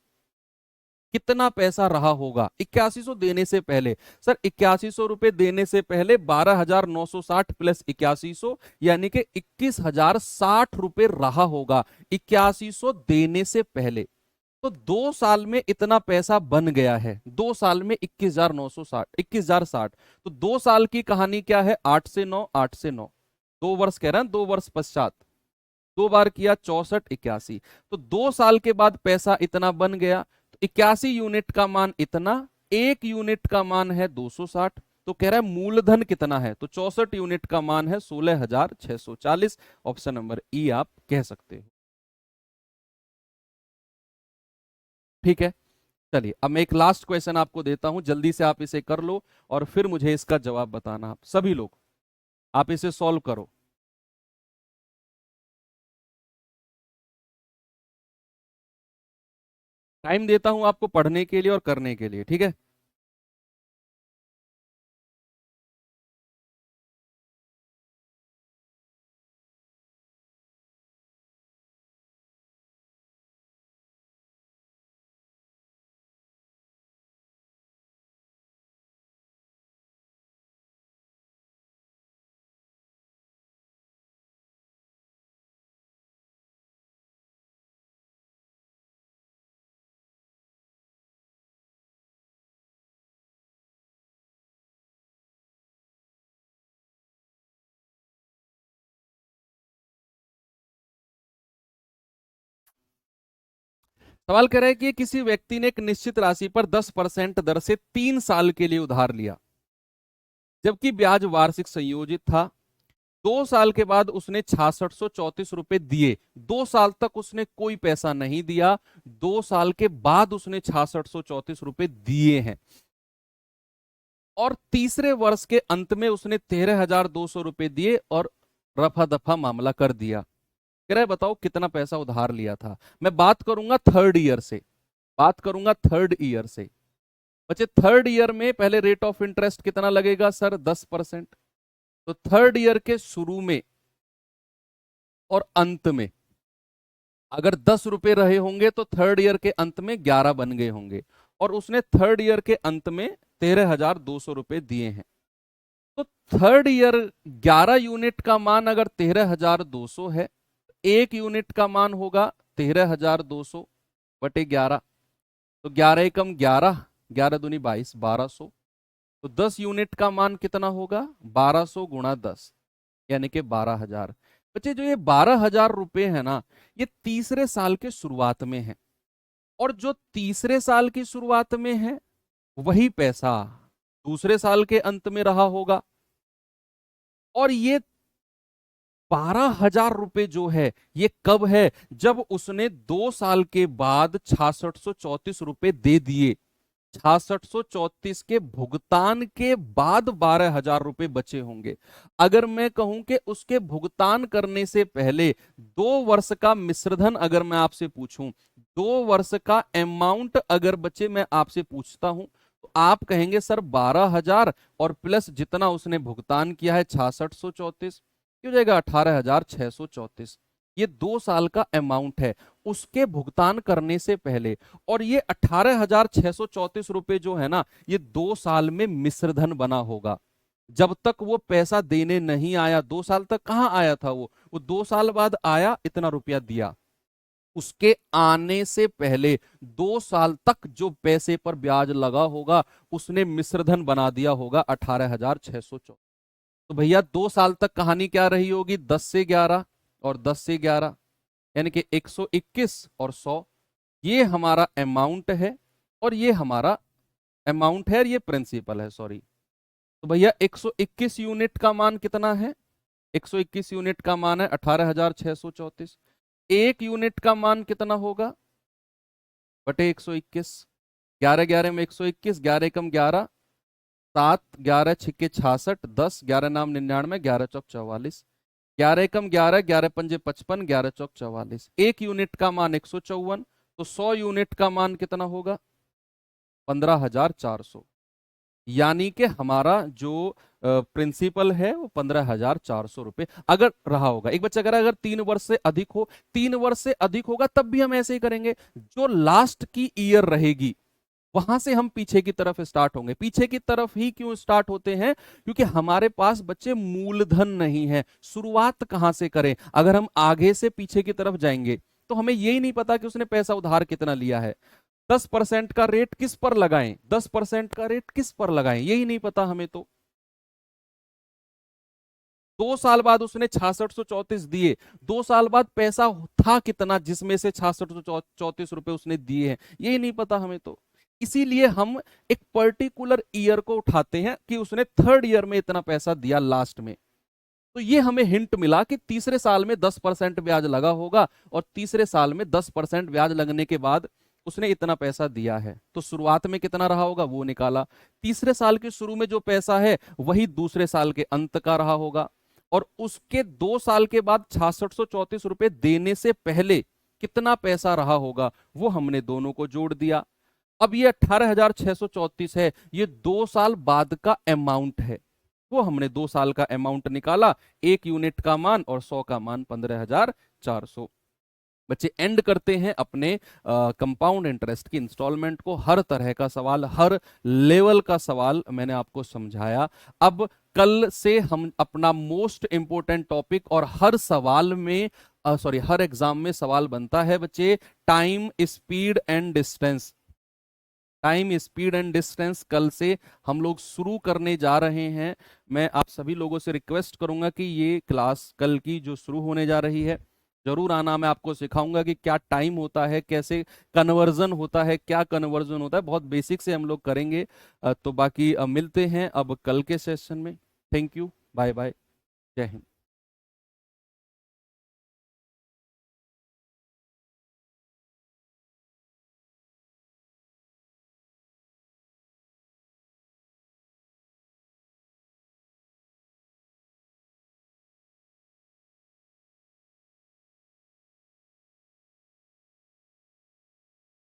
कितना पैसा रहा होगा, 8100 देने से पहले, सर 8100 रुपए देने से पहले 12,960 प्लस 8100 यानी कि 21,060 रुपए रहा होगा 8100 देने से पहले। तो 2 साल में इतना पैसा बन गया है, 2 साल में 21,960, 21,060। तो 2 साल की कहानी क्या है, 8 से 9, 8 से 9, 2 वर्ष कह रहे हैं, 2 वर्ष पश्चात 2 बार किया 64, 81। तो 2 साल के बाद पैसा इतना बन गया, तो 81 यूनिट का मान इतना, एक यूनिट का मान है 260। तो कह रहा है मूलधन कितना है, तो 64 यूनिट का मान है 16,640। ऑप्शन नंबर ई आप कह सकते हो। ठीक है, चलिए अब मैं एक लास्ट क्वेश्चन आपको देता हूं, जल्दी से आप इसे कर लो और फिर मुझे इसका जवाब बताना। आप सभी लोग आप इसे सॉल्व करो। टाइम देता हूं आपको पढ़ने के लिए और करने के लिए, ठीक है। सवाल कह रहा है कि किसी व्यक्ति ने एक निश्चित राशि पर 10% दर से 3 साल के लिए उधार लिया, जबकि ब्याज वार्षिक संयोजित था। 2 साल के बाद उसने 6634 रुपए दिए। 2 साल तक उसने कोई पैसा नहीं दिया, 2 साल के बाद उसने 6634 रुपए दिए हैं, और तीसरे वर्ष के अंत में उसने 13,200 रुपए दिए और रफा दफा मामला कर दिया। कह रहा है बताओ कितना पैसा उधार लिया था। मैं बात करूंगा थर्ड ईयर से, बात करूंगा थर्ड ईयर से। बच्चे थर्ड ईयर में पहले रेट ऑफ इंटरेस्ट कितना लगेगा सर? 10%। तो थर्ड ईयर के शुरू में और अंत में अगर 10 रुपए रहे होंगे तो थर्ड ईयर के अंत में 11 बन गए होंगे, और उसने थर्ड ईयर के अंत में 13,200 रुपए दिए हैं। तो थर्ड ईयर 11 यूनिट का मान अगर 13,200 है, 1 यूनिट का मान होगा 13,200 बटे 11। तो 11 एकम 11, 11 दूनी 22, 1200। तो 10 यूनिट का मान कितना होगा? 1200 गुणा 10, यानी कि 12,000। बच्चे जो ये 12,000 रुपए है ना, ये तीसरे साल के शुरुआत में है, और जो तीसरे साल की शुरुआत में है वही पैसा दूसरे साल के अंत में रहा होगा। और ये 12,000 रुपए जो है ये कब है? जब उसने 2 साल के बाद 6634 रुपए दे दिए। 6634 के भुगतान के बाद 12,000 रुपए बचे होंगे। अगर मैं कहूं कि उसके भुगतान करने से पहले 2 वर्ष का मिश्रधन अगर मैं आपसे पूछूं, 2 वर्ष का अमाउंट अगर बच्चे मैं आपसे पूछता हूं, तो आप कहेंगे सर 12,000 और प्लस जितना उसने भुगतान किया है 6634, हो जाएगा 18,634। ये 2 साल का अमाउंट है उसके भुगतान करने से पहले। और ये 18,634 रुपए जो है ना, ये 2 साल में मिश्रधन बना होगा। जब तक वो पैसा देने नहीं आया, 2 साल तक कहां आया था वो 2 साल बाद आया, इतना रुपया दिया। उसके आने से पहले 2 साल तक जो पैसे पर ब्याज लगा होगा उसने मिश्रधन बना दिया होगा 18,604। तो भैया 2 साल तक कहानी क्या रही होगी? 10 से 11 और 10 से 11, यानी कि 121 और 100। ये हमारा अमाउंट है और ये हमारा अमाउंट है और ये प्रिंसिपल है, सॉरी। तो भैया 121 यूनिट का मान कितना है? 121 यूनिट का मान है 18,634। 1 यूनिट का मान कितना होगा? बटे 121। 11 11 में 121, 11 कम 11, 7, 11 छिक्के 66, 10, 11 नाम 99, 11 चौक 44, 11 कम 11, 11 पंजे 55, 11 चौक 44। 1 यूनिट का मान 154। तो 100 यूनिट का मान कितना होगा? 15,400। यानी कि हमारा जो प्रिंसिपल है वो 15,400 रुपए अगर रहा होगा। एक बच्चा कह रहा है अगर 3 वर्ष से अधिक हो, 3 वर्ष से अधिक होगा तब भी हम ऐसे ही करेंगे। जो लास्ट की ईयर रहेगी वहां से हम पीछे की तरफ स्टार्ट होंगे। पीछे की तरफ ही क्यों स्टार्ट होते हैं? क्योंकि हमारे पास बच्चे मूलधन नहीं है, शुरुआत कहां से करें? अगर हम आगे से पीछे की तरफ जाएंगे तो हमें यही नहीं पता कि उसने पैसा उधार कितना लिया है। 10% का रेट किस पर लगाएं, 10% का रेट किस पर लगाएं, यही नहीं पता हमें। तो 2 साल बाद उसने 6634 दिए, 2 साल बाद पैसा था कितना जिसमें से 6634 रुपए उसने दिए हैं, यही नहीं पता हमें। तो इसीलिए हम एक पर्टिकुलर ईयर को उठाते हैं कि उसने थर्ड ईयर में इतना पैसा दिया लास्ट में। तो ये हमें हिंट मिला कि तीसरे साल में 10% ब्याज लगा होगा और तीसरे साल में 10% ब्याज लगने के बाद उसने इतना पैसा दिया है। तो शुरुआत में कितना रहा होगा वो निकाला। तीसरे साल के शुरू में जो पैसा है वही दूसरे साल के अंत का रहा होगा, और उसके 2 साल के बाद 6634 रुपए देने से पहले कितना पैसा रहा होगा वो हमने दोनों को जोड़ दिया। अब ये 18,634 है, ये 2 साल बाद का अमाउंट है, वो हमने 2 साल का अमाउंट निकाला। 1 यूनिट का मान और 100 का मान 15,400। बच्चे एंड करते हैं अपने कंपाउंड इंटरेस्ट की इंस्टॉलमेंट को। हर तरह का सवाल, हर लेवल का सवाल मैंने आपको समझाया। अब कल से हम अपना मोस्ट इंपोर्टेंट टॉपिक, और हर सवाल में हर एग्जाम में सवाल बनता है बच्चे, time speed and distance. Time speed and distance कल से हम लोग शुरू करने जा रहे हैं। मैं आप सभी लोगों से रिक्वेस्ट करूंगा कि ये क्लास कल की जो शुरू होने जा रही है जरूर आना, मैं आपको सिखाऊंगा कि क्या टाइम होता है, कैसे कन्वर्जन होता है, क्या कन्वर्जन होता है, बहुत बेसिक से हम लोग करेंगे। तो बाकी मिलते हैं अब कल के सेशन में। थैंक यू, बाय बाय, जय हिंद।